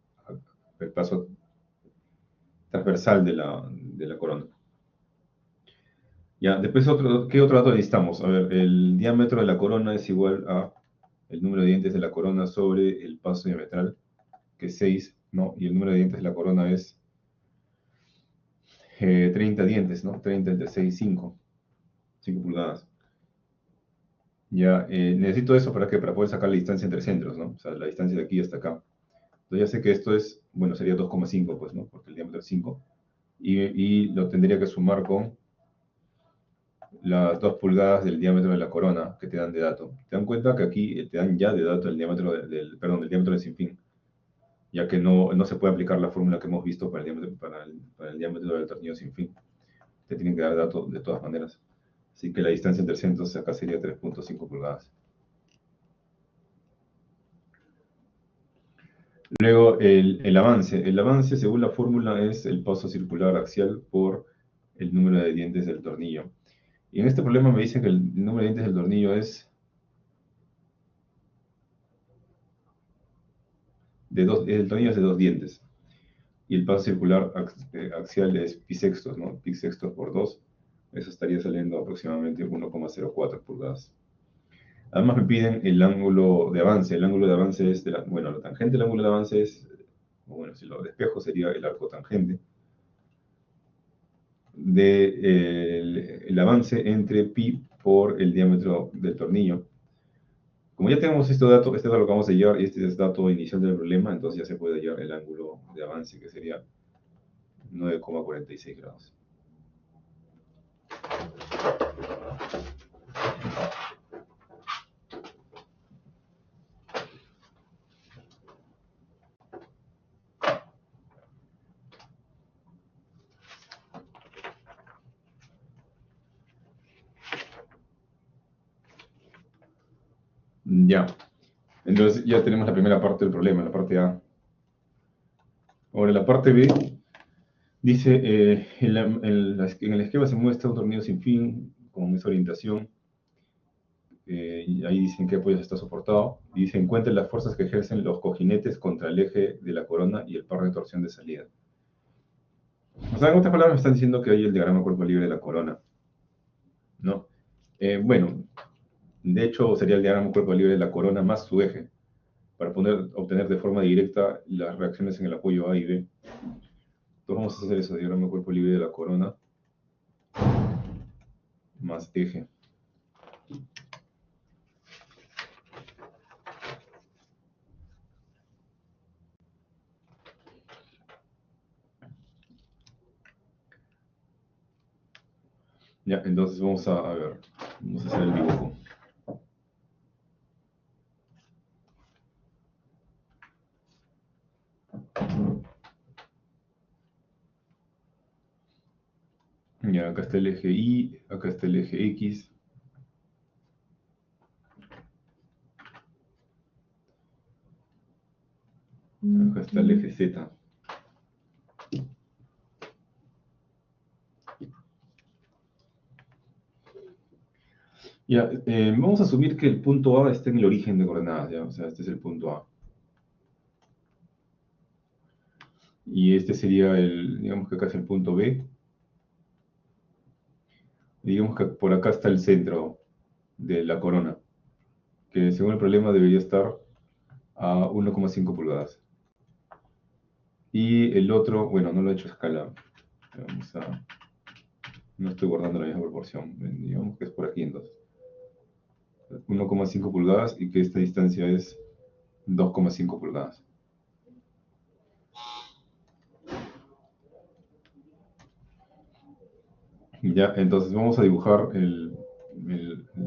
S1: transversal de la corona. Ya, después ¿qué otro dato necesitamos? A ver, el diámetro de la corona es igual a el número de dientes de la corona sobre el paso diametral, que es 6, ¿no? Y el número de dientes de la corona es 30 dientes, ¿no? 30 entre 6, 5 pulgadas. Ya, necesito eso para poder sacar la distancia entre centros, ¿no? O sea, la distancia de aquí hasta acá. Entonces ya sé que esto es, bueno, sería 2,5, pues, ¿no? Porque el diámetro es 5. Y lo tendría que sumar con las 2 pulgadas del diámetro de la corona que te dan de dato. Te dan cuenta que aquí te dan ya de dato el diámetro perdón, el diámetro del sinfín, ya que no se puede aplicar la fórmula que hemos visto para el diámetro del tornillo sin fin. Te tienen que dar dato de todas maneras. Así que la distancia entre centros acá sería 3,5 pulgadas. Luego el avance. El avance, según la fórmula, es el paso circular axial por el número de dientes del tornillo. Y en este problema me dicen que el número de dientes del tornillo el tornillo es de 2 dientes. Y el paso circular axial es pi sextos, ¿no? Pi sextos por 2. Eso estaría saliendo aproximadamente 1,04 pulgadas. Además me piden el ángulo de avance. El ángulo de avance es, bueno, la tangente del ángulo de avance es, bueno, si lo despejo sería el arco tangente del avance entre pi por el diámetro del tornillo. Como ya tenemos este dato lo acabamos de hallar y este es dato inicial del problema, entonces ya se puede hallar el ángulo de avance, que sería 9,46 grados. Ya, entonces ya tenemos la primera parte del problema, la parte A. Ahora la parte B dice, en el esquema se muestra un tornillo sin fin con esa orientación. Y ahí dicen qué apoyos está soportado. Y dice, encuentra las fuerzas que ejercen los cojinetes contra el eje de la corona y el par de torsión de salida. O sea, en otras palabras me están diciendo que hay el diagrama cuerpo libre de la corona, ¿no? Bueno, de hecho sería el diagrama cuerpo libre de la corona más su eje, para obtener de forma directa las reacciones en el apoyo A y B. vamos a hacer eso, diagrama de cuerpo libre de la corona más eje. Ya, entonces vamos a ver, vamos a hacer el dibujo. Ya, acá está el eje Y, acá está el eje X. Acá está el eje Z. Ya, vamos a asumir que el punto A está en el origen de coordenadas, ¿ya? O sea, este es el punto A. Y este sería digamos que acá es el punto B. Y digamos que por acá está el centro de la corona, que según el problema debería estar a 1,5 pulgadas. Y el otro, bueno, no lo he hecho a escala. No estoy guardando la misma proporción. Digamos que es por aquí entonces. 1,5 pulgadas y que esta distancia es 2,5 pulgadas. Ya, entonces vamos a dibujar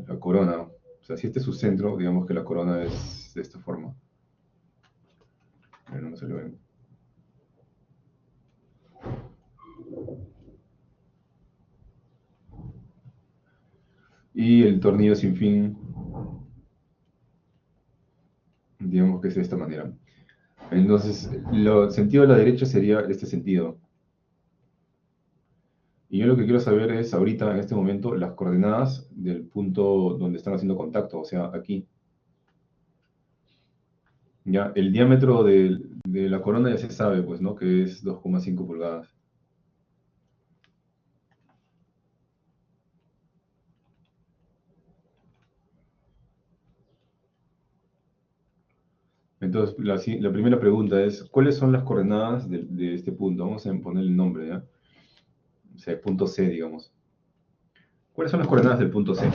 S1: la corona. O sea, si este es su centro, digamos que la corona es de esta forma. Bueno, no se lo ven. Y el tornillo sin fin, digamos que es de esta manera. Entonces, el sentido de la derecha sería este sentido. Y yo lo que quiero saber es ahorita, en este momento, las coordenadas del punto donde están haciendo contacto, o sea, aquí. Ya, el diámetro de la corona ya se sabe, pues, ¿no? Que es 2,5 pulgadas. Entonces, la primera pregunta es, ¿cuáles son las coordenadas de este punto? Vamos a poner el nombre, ¿ya? O sea, el punto C, digamos. ¿Cuáles son las coordenadas del punto C?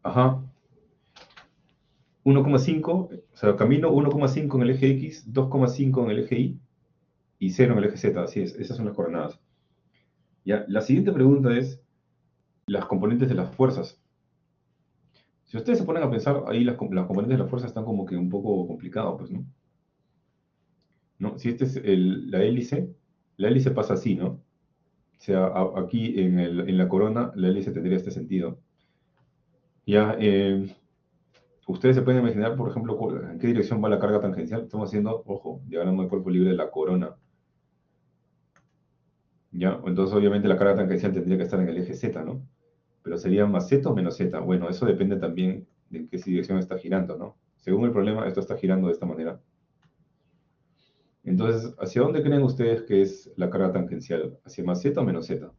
S1: Ajá. 1,5, o sea, camino 1,5 en el eje X, 2,5 en el eje y 0 en el eje Z, así es, esas son las coordenadas. Ya, la siguiente pregunta es las componentes de las fuerzas. Si ustedes se ponen a pensar, ahí las componentes de las fuerzas están como que un poco complicados, pues, ¿no? ¿No? Si este es la hélice pasa así, ¿no? O sea, aquí en la corona, la hélice tendría este sentido. Ya, ustedes se pueden imaginar, por ejemplo, en qué dirección va la carga tangencial. Estamos haciendo, ojo, diagrama de cuerpo libre de la corona. ¿Ya? Entonces, obviamente, la carga tangencial tendría que estar en el eje Z, ¿no? Pero sería más Z o menos Z. Bueno, eso depende también de en qué dirección está girando, ¿no? Según el problema, esto está girando de esta manera. Entonces, ¿hacia dónde creen ustedes que es la carga tangencial? ¿Hacia más Z o menos Z?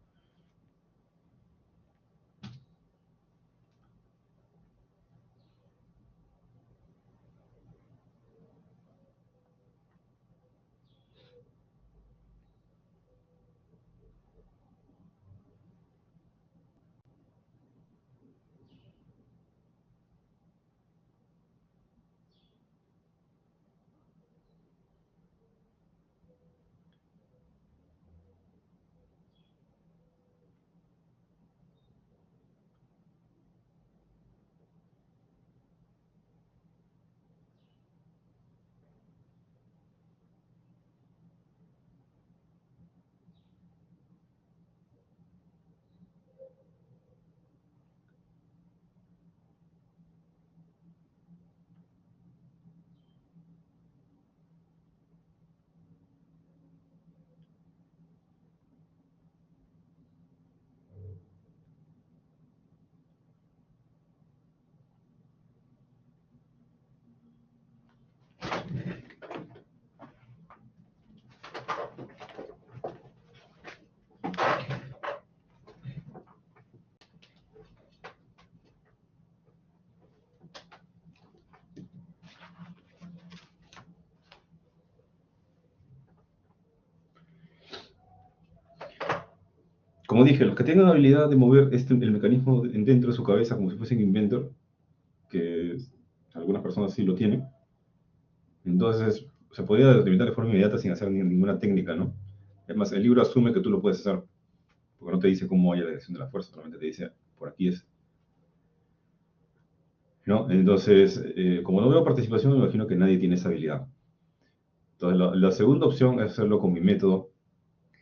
S1: como dije, los que tengan la habilidad de mover el mecanismo dentro de su cabeza como si fuesen inventor, que algunas personas sí lo tienen, entonces se podría determinar de forma inmediata sin hacer ninguna técnica, ¿no? Es más, el libro asume que tú lo puedes hacer, porque no te dice cómo haya la dirección de la fuerza, solamente te dice, por aquí es. ¿No? Entonces, como no veo participación, me imagino que nadie tiene esa habilidad. Entonces, la segunda opción es hacerlo con mi método,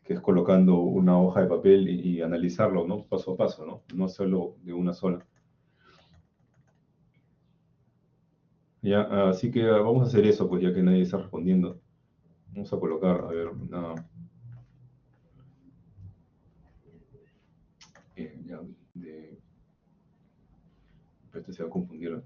S1: que es colocando una hoja de papel y analizarlo, ¿no? Paso a paso, ¿no? No hacerlo de una sola. Ya, así que vamos a hacer eso, pues ya que nadie está respondiendo. Vamos a colocar, a ver, ya, este se va a confundir.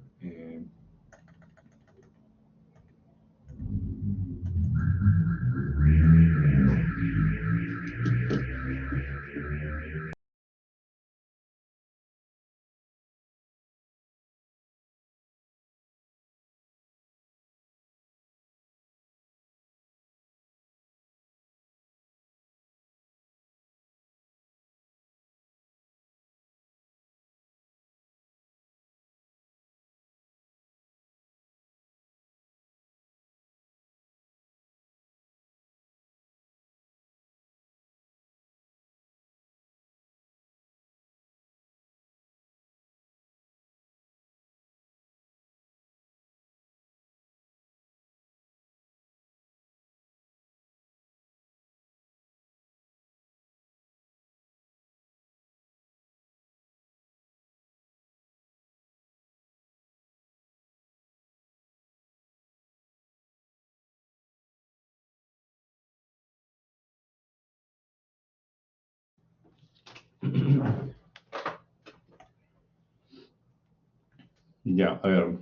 S1: Ya, a ver,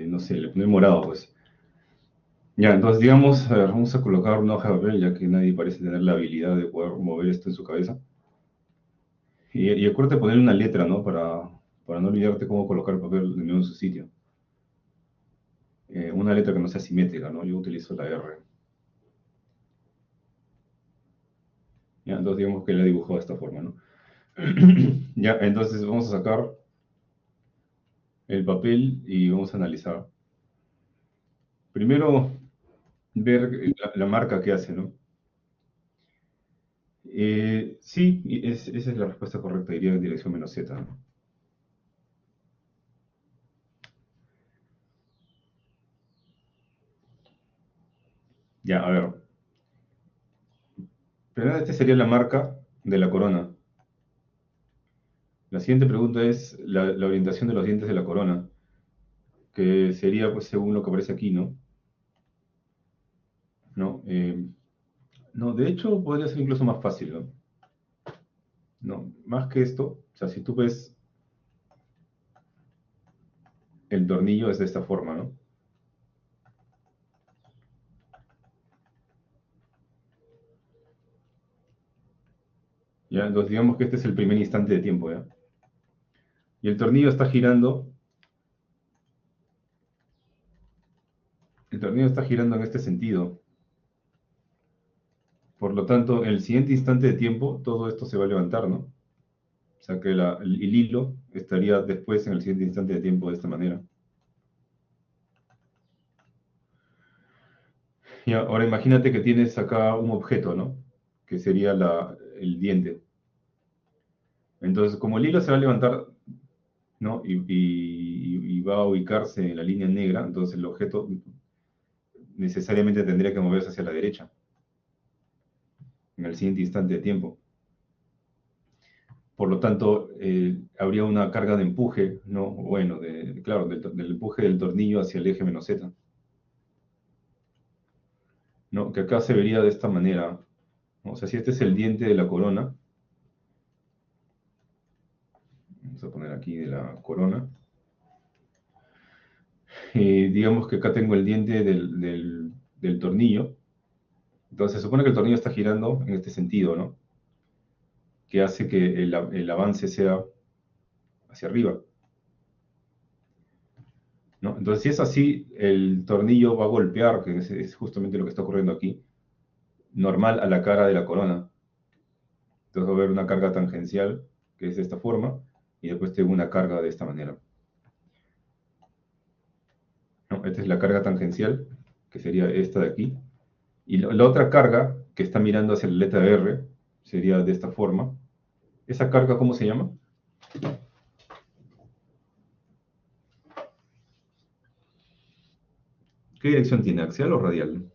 S1: no sé, le pone morado, pues. Ya, entonces digamos, a ver, vamos a colocar una hoja de papel, ya que nadie parece tener la habilidad de poder mover esto en su cabeza. Y acuérdate de poner una letra, ¿no? Para no olvidarte cómo colocar el papel de nuevo en su sitio. Una letra que no sea simétrica, ¿no? Yo utilizo la R. Ya, entonces digamos que la dibujó de esta forma, ¿no? Ya, entonces vamos a sacar el papel y vamos a analizar. Primero, ver la marca que hace, ¿no? Sí, esa es la respuesta correcta, iría en dirección menos Z, ¿no? Ya, a ver. Primero, esta sería la marca de la corona. La siguiente pregunta es la orientación de los dientes de la corona, que sería, pues, según lo que aparece aquí, ¿no? ¿No? No, de hecho, podría ser incluso más fácil, ¿no? No, más que esto, o sea, si tú ves el tornillo es de esta forma, ¿no? Ya, entonces digamos que este es el primer instante de tiempo, ¿ya? Y el tornillo está girando en este sentido. Por lo tanto, en el siguiente instante de tiempo, todo esto se va a levantar, ¿no? O sea que el hilo estaría después en el siguiente instante de tiempo de esta manera. Y ahora imagínate que tienes acá un objeto, ¿no? Que sería el diente. Entonces, como el hilo se va a levantar, ¿no? Y va a ubicarse en la línea negra, entonces el objeto necesariamente tendría que moverse hacia la derecha en el siguiente instante de tiempo. Por lo tanto, habría una carga de empuje, ¿no? Bueno, claro, del empuje del tornillo hacia el eje menos Z, ¿no? Que acá se vería de esta manera, ¿no? O sea, si este es el diente de la corona, vamos a poner aquí de la corona, digamos que acá tengo el diente del tornillo, entonces se supone que el tornillo está girando en este sentido, ¿no? Que hace que el avance sea hacia arriba, ¿no? Entonces, si es así, el tornillo va a golpear, que es justamente lo que está ocurriendo aquí, normal a la cara de la corona. Entonces va a haber una carga tangencial, que es de esta forma, y después tengo una carga de esta manera. ¿No? Esta es la carga tangencial, que sería esta de aquí. Y la otra carga, que está mirando hacia la letra R, sería de esta forma. ¿Esa carga cómo se llama? ¿Qué dirección tiene? ¿Axial o radial?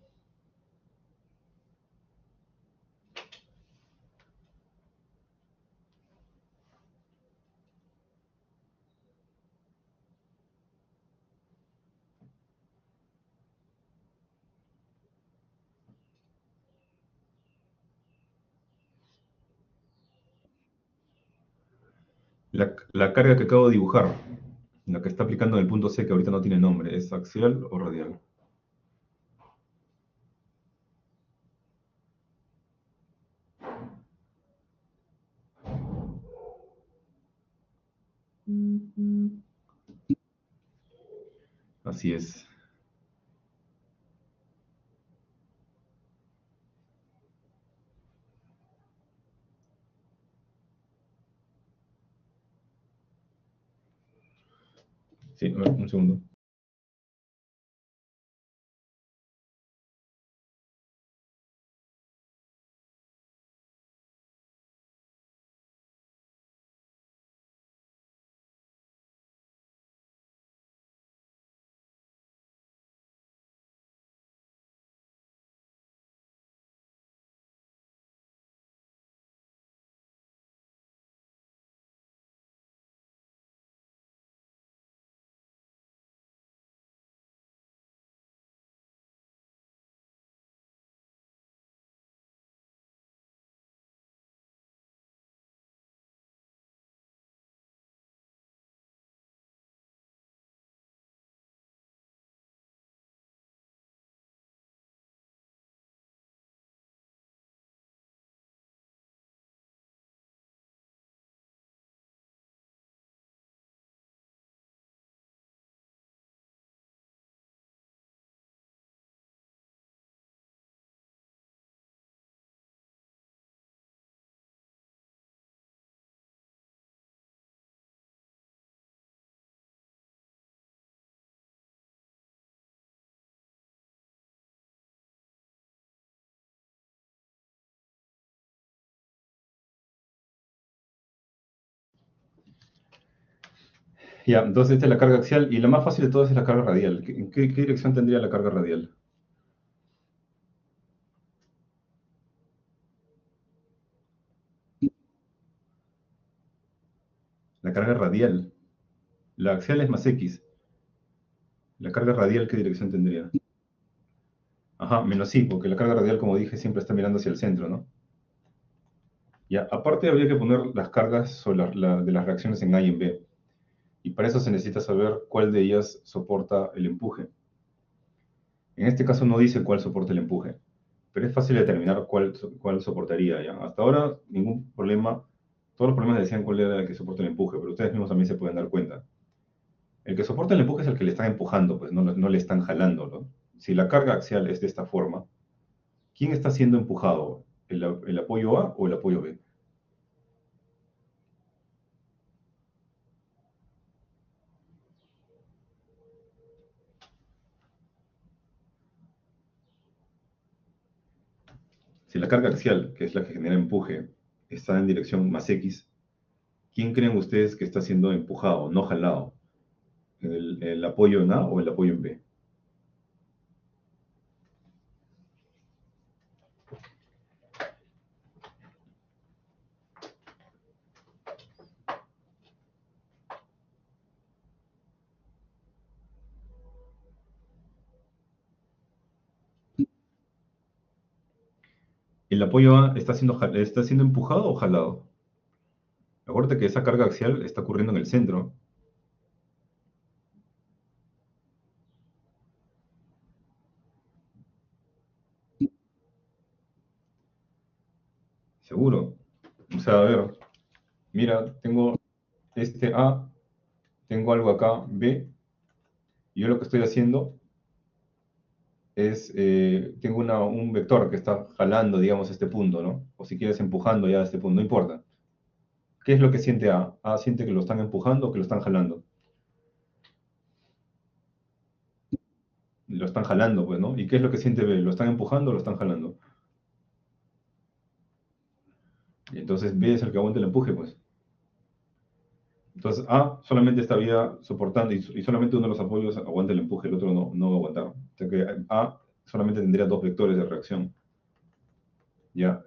S1: La carga que acabo de dibujar, la que está aplicando en el punto C, que ahorita no tiene nombre, ¿es axial o radial? Así es. Sí, a ver, un segundo. Ya, entonces esta es la carga axial y la más fácil de todas es la carga radial. ¿En qué dirección tendría la carga radial? La carga radial. La axial es más X. La carga radial, ¿qué dirección tendría? Ajá, menos sí, porque la carga radial, como dije, siempre está mirando hacia el centro, ¿no? Ya, aparte habría que poner las cargas sobre de las reacciones en A y en B. Y para eso se necesita saber cuál de ellas soporta el empuje. En este caso no dice cuál soporta el empuje, pero es fácil determinar cuál soportaría, ¿ya? Hasta ahora ningún problema, todos los problemas decían cuál era el que soporta el empuje, pero ustedes mismos también se pueden dar cuenta. El que soporta el empuje es el que le están empujando, pues no le están jalando, ¿no? Si la carga axial es de esta forma, ¿quién está siendo empujado? ¿El apoyo A o el apoyo B? Si la carga axial, que es la que genera empuje, está en dirección más X, ¿quién creen ustedes que está siendo empujado, no jalado? ¿El apoyo en A o el apoyo en B? ¿El apoyo A está siendo empujado o jalado? Acuérdate que esa carga axial está ocurriendo en el centro. Seguro. O sea, a ver, mira, tengo este A, tengo algo acá, B, y yo lo que estoy haciendo tengo un vector que está jalando, digamos, este punto, ¿no? O si quieres empujando ya este punto, no importa. ¿Qué es lo que siente A? A siente que lo están empujando o que lo están jalando. Lo están jalando, pues, ¿no? ¿Y qué es lo que siente B? ¿Lo están empujando o lo están jalando? Y entonces B es el que aguanta el empuje, pues. Entonces A solamente estaría soportando y solamente uno de los apoyos aguanta el empuje, el otro no va a aguantar. O sea que A solamente tendría dos vectores de reacción, ¿ya?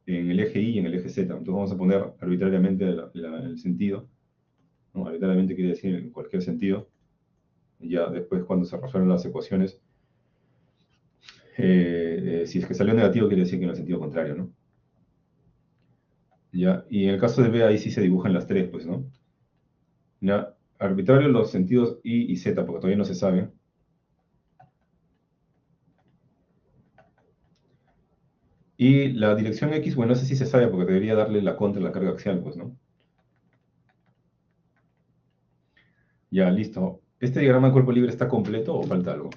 S1: En el eje Y y en el eje Z. Entonces vamos a poner arbitrariamente el sentido, ¿no? Arbitrariamente quiere decir en cualquier sentido. Y ya después cuando se resuelven las ecuaciones, si es que salió negativo quiere decir que en el sentido contrario, ¿no? ¿Ya? Y en el caso de B ahí sí se dibujan las tres, pues, ¿no? ¿Ya? Arbitrario los sentidos Y y Z, porque todavía no se sabe. Y la dirección X, bueno, esa sí se sabe porque debería darle la contra a la carga axial, pues, ¿no? Ya, listo. ¿Este diagrama de cuerpo libre está completo o falta algo?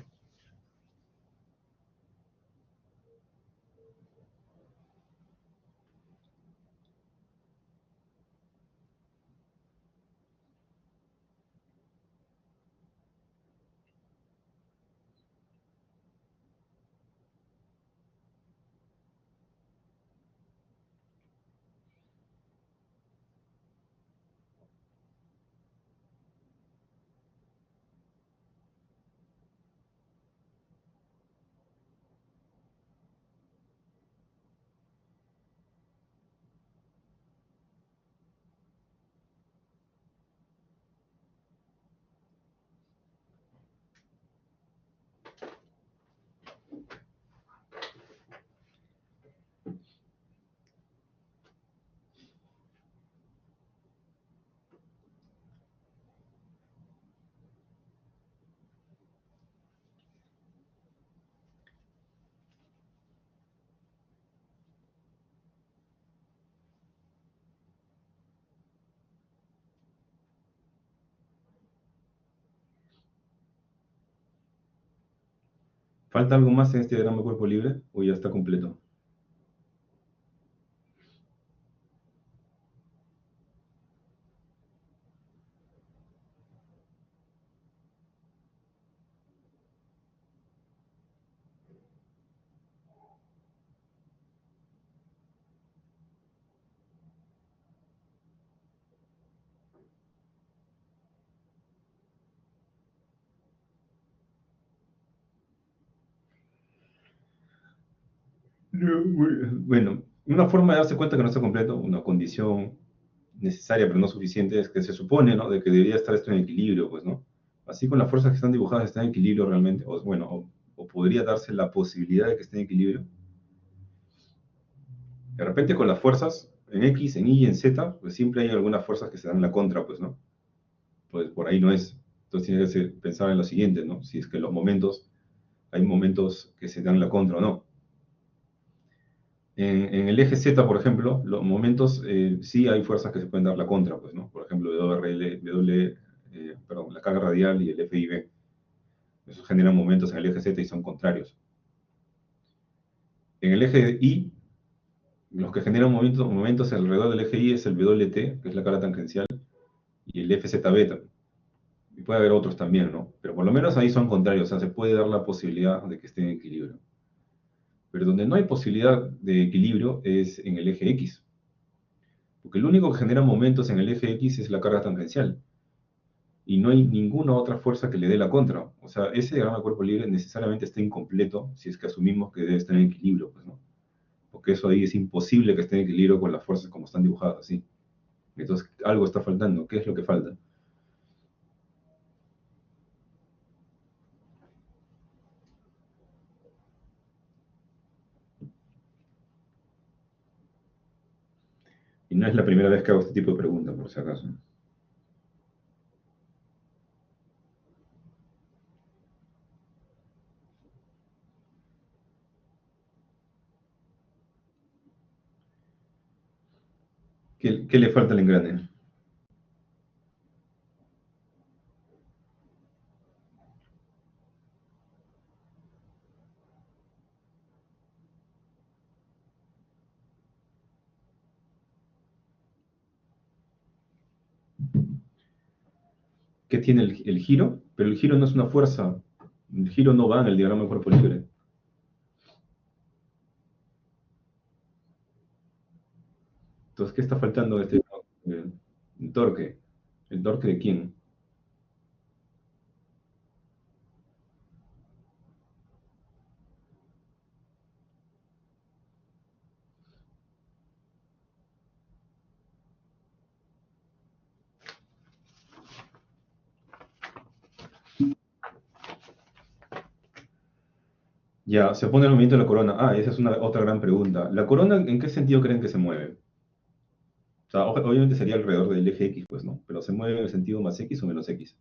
S1: ¿Falta algo más en este diagrama de cuerpo libre o ya está completo? No, bueno, una forma de darse cuenta que no está completo, una condición necesaria pero no suficiente, es que se supone, ¿no? De que debería estar esto en equilibrio, pues, ¿no? Así con las fuerzas que están dibujadas están en equilibrio realmente, o bueno, o podría darse la posibilidad de que estén en equilibrio. De repente con las fuerzas en X, en Y y en Z, pues siempre hay algunas fuerzas que se dan la contra, pues, ¿no? Pues por ahí no es. Entonces tienes que pensar en lo siguiente, ¿no? Si es que hay momentos que se dan la contra o no. En el eje Z, por ejemplo, los momentos sí hay fuerzas que se pueden dar la contra, pues, ¿no? Por ejemplo, perdón, la carga radial y el FIB. Esos generan momentos en el eje Z y son contrarios. En el eje Y, los que generan momentos alrededor del eje Y es el WT, que es la carga tangencial, y el FZ beta. Y puede haber otros también, ¿no? Pero por lo menos ahí son contrarios, o sea, se puede dar la posibilidad de que estén en equilibrio. Pero donde no hay posibilidad de equilibrio es en el eje X. Porque lo único que genera momentos en el eje X es la carga tangencial. Y no hay ninguna otra fuerza que le dé la contra. O sea, ese diagrama de cuerpo libre necesariamente está incompleto si es que asumimos que debe estar en equilibrio, pues, ¿no? Porque eso ahí es imposible que esté en equilibrio con las fuerzas como están dibujadas, así. Entonces, algo está faltando. ¿Qué es lo que falta? Y no es la primera vez que hago este tipo de preguntas, por si acaso. ¿Qué le falta al engrane? ¿Qué tiene el giro? Pero el giro no es una fuerza. El giro no va en el diagrama de cuerpo libre. Entonces, ¿qué está faltando de este el torque? ¿El torque de quién? Ya, se opone al movimiento de la corona. Ah, esa es una otra gran pregunta. ¿La corona en qué sentido creen que se mueve? O sea, obviamente sería alrededor del eje X, pues, ¿no? Pero se mueve en el sentido más X o menos X.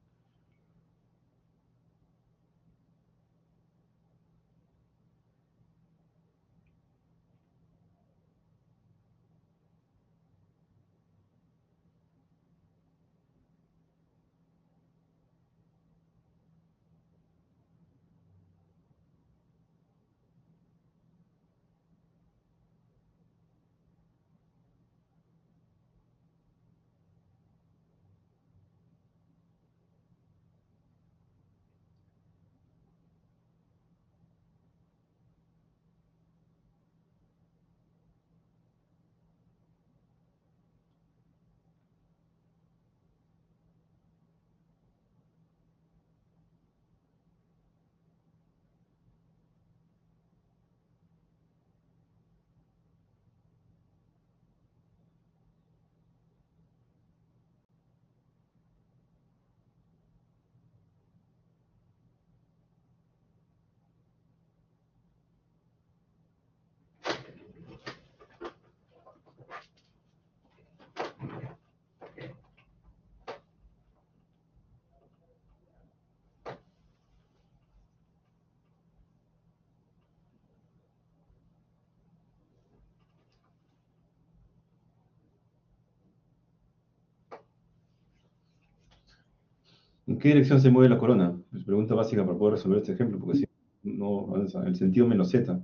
S1: ¿En qué dirección se mueve la corona? Pues pregunta básica para poder resolver este ejemplo, porque si no avanza, el sentido menos z.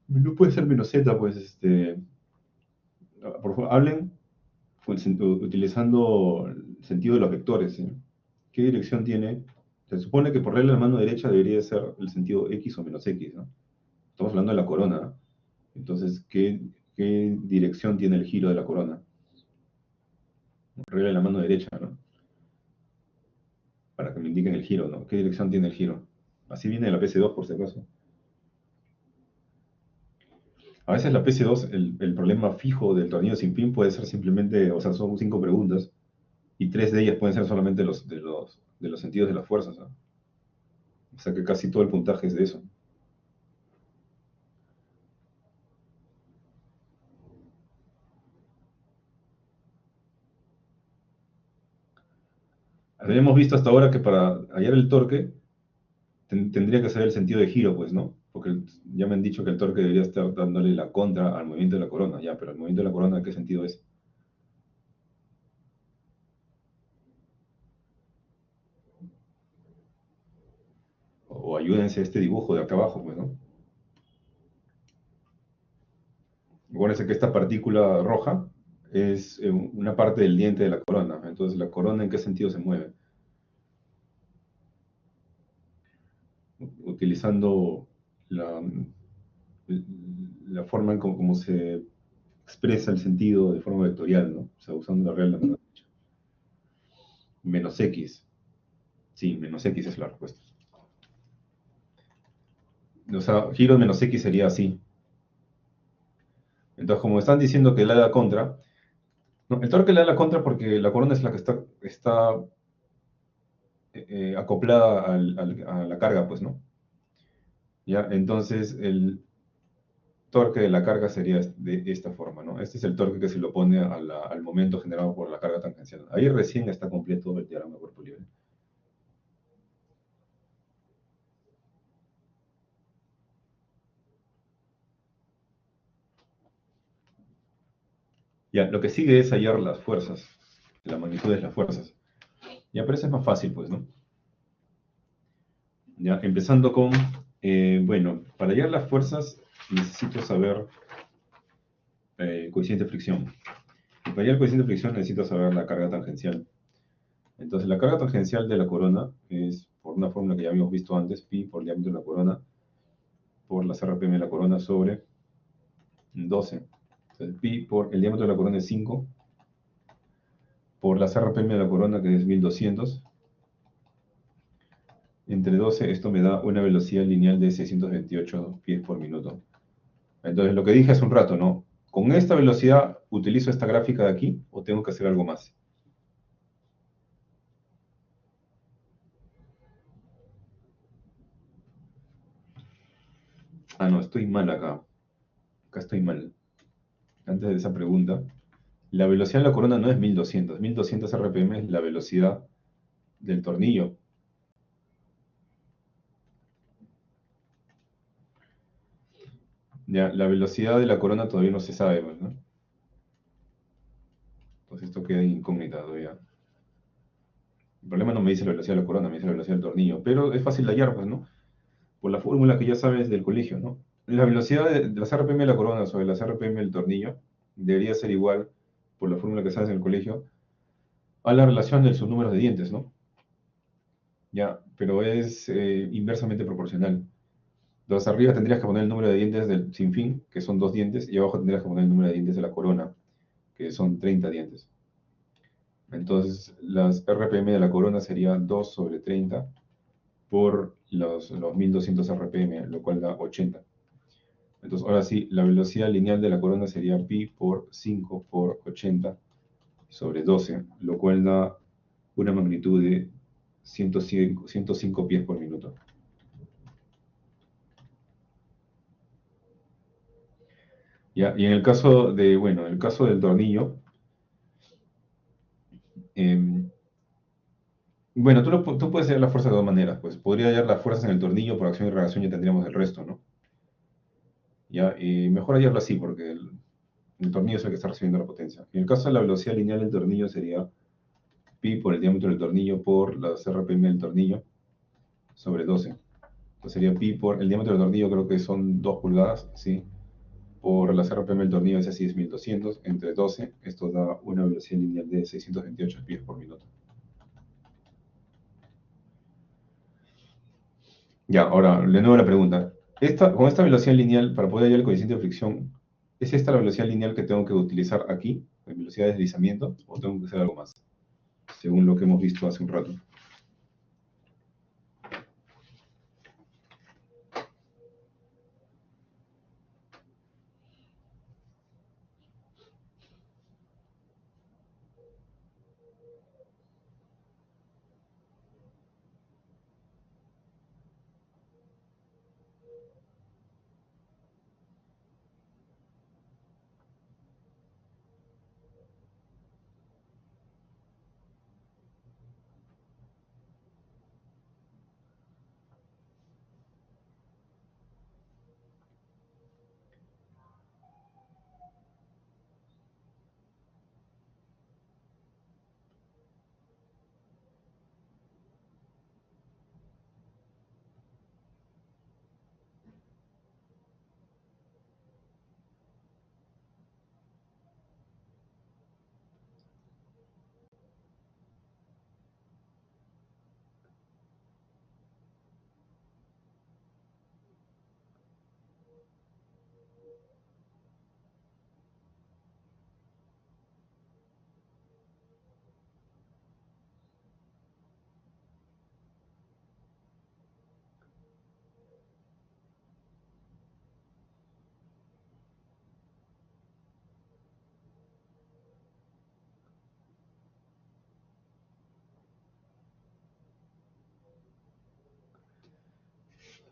S1: No puede ser menos z, pues, por favor, hablen utilizando el sentido de los vectores, ¿eh? ¿Qué dirección tiene? Se supone que por regla la mano derecha debería ser el sentido x o menos x, ¿no? Estamos hablando de la corona, ¿no? Entonces, ¿qué dirección tiene el giro de la corona? Regla de la mano derecha, ¿no? Para que me indiquen el giro, ¿no? ¿Qué dirección tiene el giro? Así viene la PC2, por si acaso. A veces la PC2, el problema fijo del tornillo sin fin puede ser simplemente, o sea, son 5 preguntas, y 3 de ellas pueden ser solamente de los sentidos de las fuerzas, ¿no? O sea que casi todo el puntaje es de eso. Habíamos visto hasta ahora que para hallar el torque tendría que ser el sentido de giro, pues, ¿no? Porque ya me han dicho que el torque debería estar dándole la contra al movimiento de la corona, ya, pero el movimiento de la corona, ¿qué sentido es? O ayúdense a este dibujo de acá abajo, pues, ¿no? Acuérdense que esta partícula roja es una parte del diente de la corona. Entonces, ¿la corona en qué sentido se mueve? Utilizando la, la forma en cómo se expresa el sentido de forma vectorial, ¿no? O sea, usando la regla de la mano derecha. Menos X. Sí, menos X es la respuesta. O sea, giro menos X sería así. Entonces, como están diciendo que le da contra, no, el torque le da la contra porque la corona es la que está acoplada a la carga, pues, ¿no? ¿Ya? Entonces, el torque de la carga sería de esta forma, ¿no? Este es el torque que se lo pone al momento generado por la carga tangencial. Ahí recién está completo el diagrama de cuerpo libre. Ya, lo que sigue es hallar las fuerzas, la magnitud de las fuerzas. Ya, pero eso es más fácil, pues, ¿no? Ya, empezando con, bueno, para hallar las fuerzas necesito saber coeficiente de fricción. Y para hallar el coeficiente de fricción necesito saber la carga tangencial. Entonces, la carga tangencial de la corona es, por una fórmula que ya habíamos visto antes, pi por el diámetro de la corona, por las RPM de la corona sobre 12. Entonces, pi por el diámetro de la corona es 5, por las RPM de la corona, que es 1200, entre 12, esto me da una velocidad lineal de 628 pies por minuto. Entonces, lo que dije hace un rato, ¿no? ¿Con esta velocidad utilizo esta gráfica de aquí o tengo que hacer algo más? Ah, no, estoy mal acá. Acá estoy mal. Antes de esa pregunta, la velocidad de la corona no es 1200. 1200 RPM es la velocidad del tornillo. Ya, la velocidad de la corona todavía no se sabe, pues, ¿no? Entonces esto queda incógnita todavía. El problema no me dice la velocidad de la corona, me dice la velocidad del tornillo. Pero es fácil de hallar, pues, ¿no? Por la fórmula que ya sabes del colegio, ¿no? La velocidad de las RPM de la corona sobre las RPM del tornillo debería ser igual, por la fórmula que sabes en el colegio, a la relación de sus números de dientes, ¿no? Ya, pero es inversamente proporcional. Entonces arriba tendrías que poner el número de dientes del sinfín, que son 2 dientes, y abajo tendrías que poner el número de dientes de la corona, que son 30 dientes. Entonces las RPM de la corona sería 2 sobre 30 por los 1200 RPM, lo cual da 80. Entonces ahora sí, la velocidad lineal de la corona sería pi por 5 por 80 sobre 12, lo cual da una magnitud de 105 pies por minuto. ¿Ya? Y en el caso de, bueno, en el caso del tornillo, eh, bueno, tú puedes hallar la fuerza de dos maneras, pues podría hallar las fuerzas en el tornillo por acción y reacción, ya tendríamos el resto, ¿no? Ya, y mejor hallarlo así, porque el tornillo es el que está recibiendo la potencia. En el caso de la velocidad lineal del tornillo sería pi por el diámetro del tornillo por las RPM del tornillo sobre 12. Entonces sería pi por el diámetro del tornillo, creo que son 2 pulgadas, ¿sí? Por las RPM del tornillo, ese sí es 1200, entre 12, esto da una velocidad lineal de 628 pies por minuto. Ya, ahora, de nuevo la pregunta. Con esta velocidad lineal, para poder hallar el coeficiente de fricción, ¿es esta la velocidad lineal que tengo que utilizar aquí, la velocidad de deslizamiento, o tengo que hacer algo más? Según lo que hemos visto hace un rato.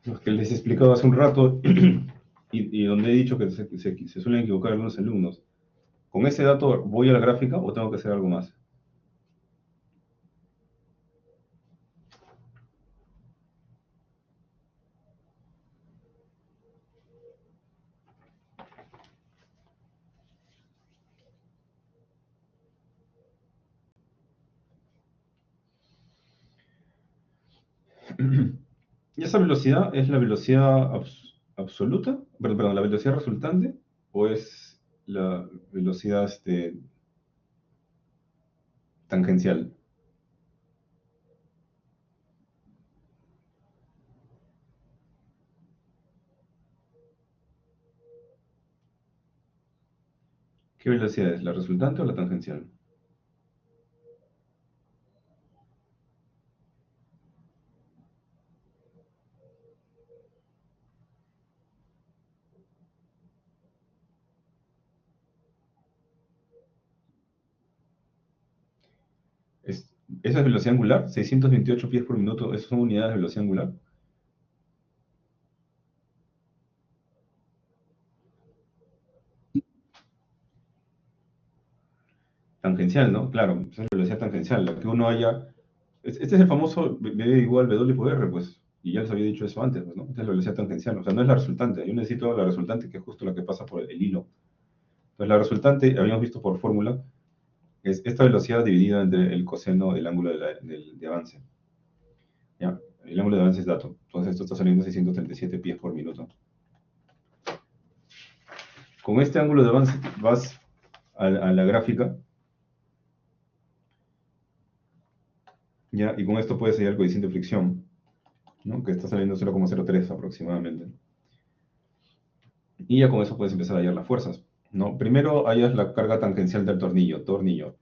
S1: Los que les he explicado hace un rato y donde he dicho que se suelen equivocar algunos alumnos. ¿Con ese dato voy a la gráfica o tengo que hacer algo más? ¿Y esa velocidad es la velocidad absoluta? Perdón, ¿la velocidad resultante? ¿O es la velocidad tangencial? ¿Qué velocidad es? ¿La resultante o la tangencial? Es, ¿Esa es velocidad angular? 628 pies por minuto, ¿esas son unidades de velocidad angular? Tangencial, ¿no? Claro, esa es la velocidad tangencial, la que uno haya... Este es el famoso B igual B por R, pues, y ya les había dicho eso antes, pues, ¿no? Esta es la velocidad tangencial, o sea, no es la resultante, yo necesito la resultante que es justo la que pasa por el hilo. Entonces, la resultante, habíamos visto por fórmula, es esta velocidad dividida entre el coseno del ángulo de avance. ¿Ya? El ángulo de avance es dato, entonces esto está saliendo 637 pies por minuto. Con este ángulo de avance vas a la gráfica, ¿ya? Y con esto puedes hallar el coeficiente de fricción, ¿no? Que está saliendo 0,03 aproximadamente. Y ya con eso puedes empezar a hallar las fuerzas, ¿no? Primero hallas la carga tangencial del tornillo,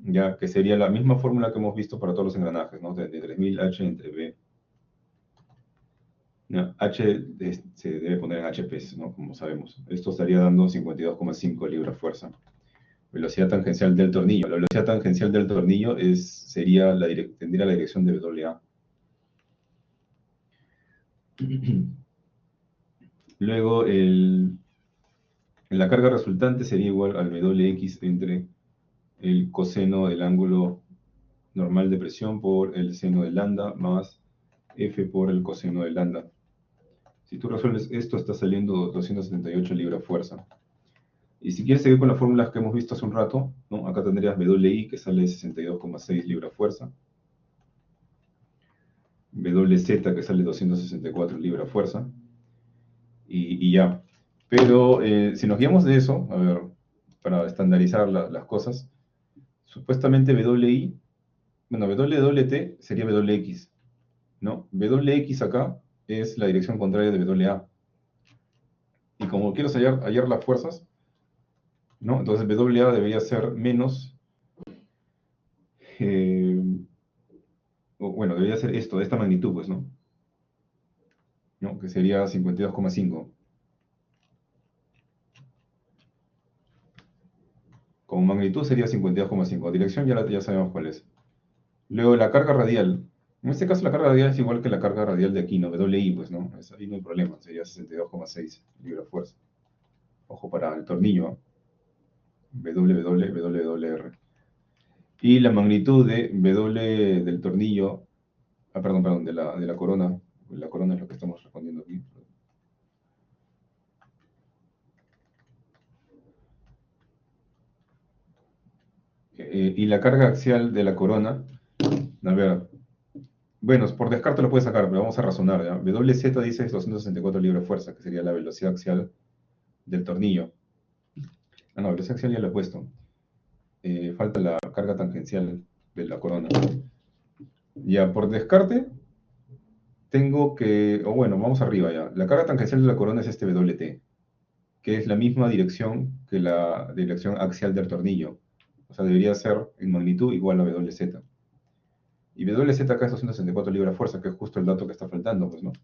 S1: ya que sería la misma fórmula que hemos visto para todos los engranajes, ¿no? De 3000 H entre B. ¿Ya? Se debe poner en HPs, ¿no? Como sabemos. Esto estaría dando 52,5 libras fuerza. Velocidad tangencial del tornillo. La velocidad tangencial del tornillo tendría la dirección de WA. Luego, la carga resultante sería igual al WX entre el coseno del ángulo normal de presión por el seno de lambda más F por el coseno de lambda. Si tú resuelves esto, está saliendo 278 libras fuerza. Y si quieres seguir con las fórmulas que hemos visto hace un rato, ¿no? Acá tendrías WI que sale 62,6 libras fuerza, WZ que sale 264 libras fuerza, y ya. Pero si nos guiamos de eso, a ver, para estandarizar las cosas, supuestamente WI, bueno, WT sería WX, ¿no? WX acá es la dirección contraria de WA. Y como quiero hallar las fuerzas, ¿no? Entonces WA debería ser menos, eh, bueno, debería ser esto, de esta magnitud, pues, ¿no? ¿No? Que sería 52,5. Como magnitud sería 52,5. Dirección ya sabemos cuál es. Luego la carga radial. En este caso la carga radial es igual que la carga radial de aquí, ¿no? WI, pues, ¿no? Ahí no hay problema, sería 62,6 libras fuerza. Ojo para el tornillo, ¿eh? WR. Y la magnitud de W del tornillo, perdón, de la corona. La corona es lo que estamos respondiendo aquí. Y la carga axial de la corona, a ver, bueno, por descarte lo puedes sacar, pero vamos a razonar, ¿ya? WZ dice 264 libras de fuerza, que sería la velocidad axial del tornillo. Ah, no, velocidad axial ya lo he puesto. Falta la carga tangencial de la corona. Ya, por descarte, tengo que, o bueno, vamos arriba ya. La carga tangencial de la corona es este WT, que es la misma dirección que la dirección axial del tornillo. O sea, debería ser en magnitud igual a WZ. Y WZ acá es 264 libras de fuerza, que es justo el dato que está faltando, pues, ¿no?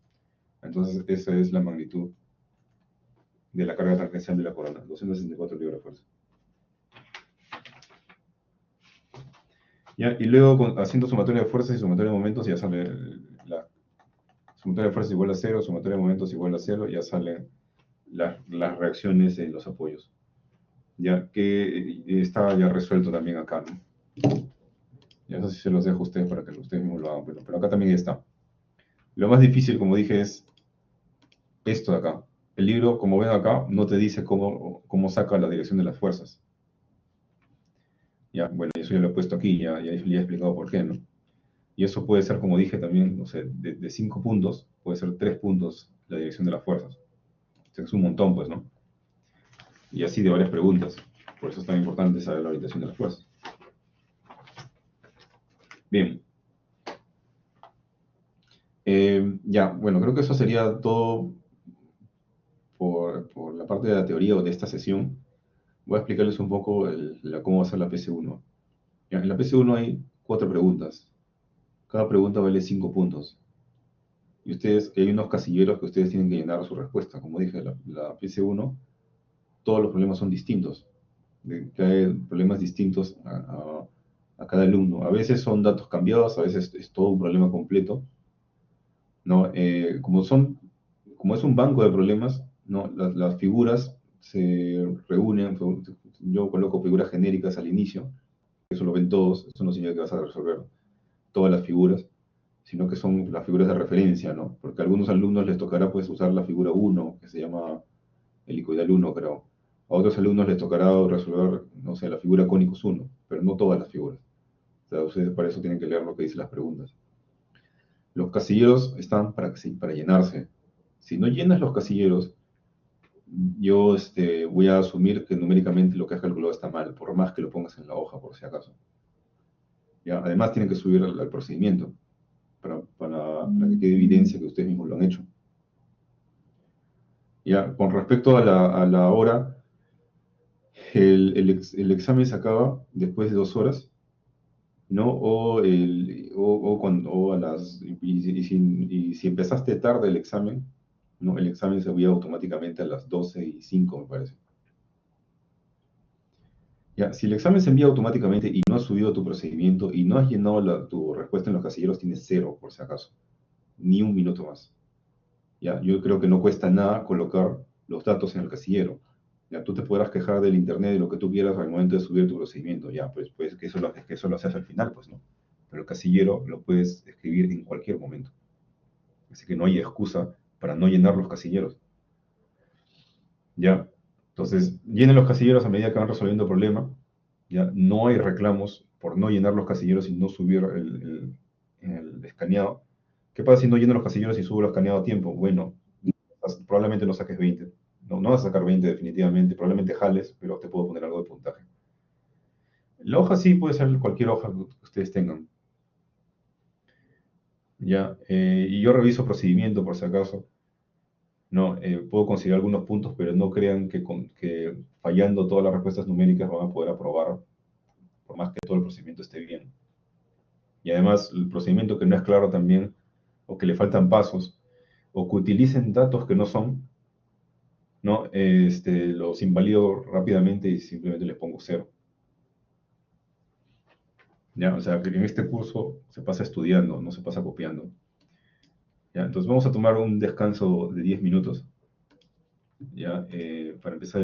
S1: Entonces, esa es la magnitud de la carga tangencial de la corona, 264 libras de fuerza. ¿Ya? Y luego, haciendo sumatoria de fuerzas y sumatoria de momentos, ya sale la sumatoria de fuerzas igual a 0, sumatoria de momentos igual a 0, ya salen las reacciones en los apoyos. Ya que está ya resuelto también acá, ¿no? Ya eso sí se los dejo a ustedes para que ustedes mismos lo hagan, pero acá también está. Lo más difícil, como dije, es esto de acá. El libro, como ven acá, no te dice cómo saca la dirección de las fuerzas. Ya, bueno, eso ya lo he puesto aquí, ya he explicado por qué, ¿no? Y eso puede ser, como dije también, no sé, de 5 puntos, puede ser 3 puntos la dirección de las fuerzas. Es un montón, pues, ¿no? Y así de varias preguntas. Por eso es tan importante saber la orientación de las fuerzas. Bien. Ya, bueno, creo que eso sería todo por la parte de la teoría o de esta sesión. Voy a explicarles un poco cómo va a ser la PC1. Ya, en la PC1 hay 4 preguntas. Cada pregunta vale 5 puntos. Y hay unos casilleros que ustedes tienen que llenar su respuesta. Como dije, la PC1, todos los problemas son distintos. Que hay problemas distintos a cada alumno. A veces son datos cambiados, a veces es todo un problema completo. ¿No? Como es un banco de problemas, ¿no? Las figuras se reúnen. Yo coloco figuras genéricas al inicio, eso lo ven todos. Eso no significa que vas a resolver todas las figuras, sino que son las figuras de referencia, ¿no? Porque a algunos alumnos les tocará pues usar la figura 1, que se llama helicoidal 1, creo. A otros alumnos les tocará resolver, no sé, la figura cónicos 1, pero no todas las figuras. O sea, ustedes para eso tienen que leer lo que dicen las preguntas. Los casilleros están para llenarse. Si no llenas los casilleros, yo voy a asumir que numéricamente lo que has calculado está mal, por más que lo pongas en la hoja, por si acaso. ¿Ya? Además, tienen que subir al procedimiento para que quede evidencia que ustedes mismos lo han hecho. Ya, con respecto a la hora, el examen se acaba después de 2 horas, ¿no? O a las, y si empezaste tarde el examen, ¿no? El examen se envía automáticamente a las 12:05, me parece. Ya, si el examen se envía automáticamente y no has subido tu procedimiento y no has llenado tu respuesta en los casilleros, tienes 0, por si acaso. Ni un minuto más. Ya, yo creo que no cuesta nada colocar los datos en el casillero. Ya, tú te podrás quejar del internet, de lo que tú quieras al momento de subir tu procedimiento. Ya, pues que eso lo haces al final, pues, ¿no? Pero el casillero lo puedes escribir en cualquier momento. Así que no hay excusa para no llenar los casilleros. Ya, entonces, llenen los casilleros a medida que van resolviendo el problema. Ya, no hay reclamos por no llenar los casilleros y no subir el escaneado. ¿Qué pasa si no lleno los casilleros y subo el escaneado a tiempo? Bueno, probablemente no saques 20. No, no vas a sacar 20 definitivamente, probablemente jales, pero te puedo poner algo de puntaje. La hoja sí puede ser cualquier hoja que ustedes tengan. Ya, y yo reviso procedimiento por si acaso. No, puedo conseguir algunos puntos, pero no crean que fallando todas las respuestas numéricas van a poder aprobar, por más que todo el procedimiento esté bien. Y además, el procedimiento que no es claro también, o que le faltan pasos, o que utilicen datos que no son, ¿no? Los invalido rápidamente y simplemente les pongo 0. ¿Ya? O sea, que en este curso se pasa estudiando, no se pasa copiando. ¿Ya? Entonces vamos a tomar un descanso de 10 minutos, ¿ya? Para empezar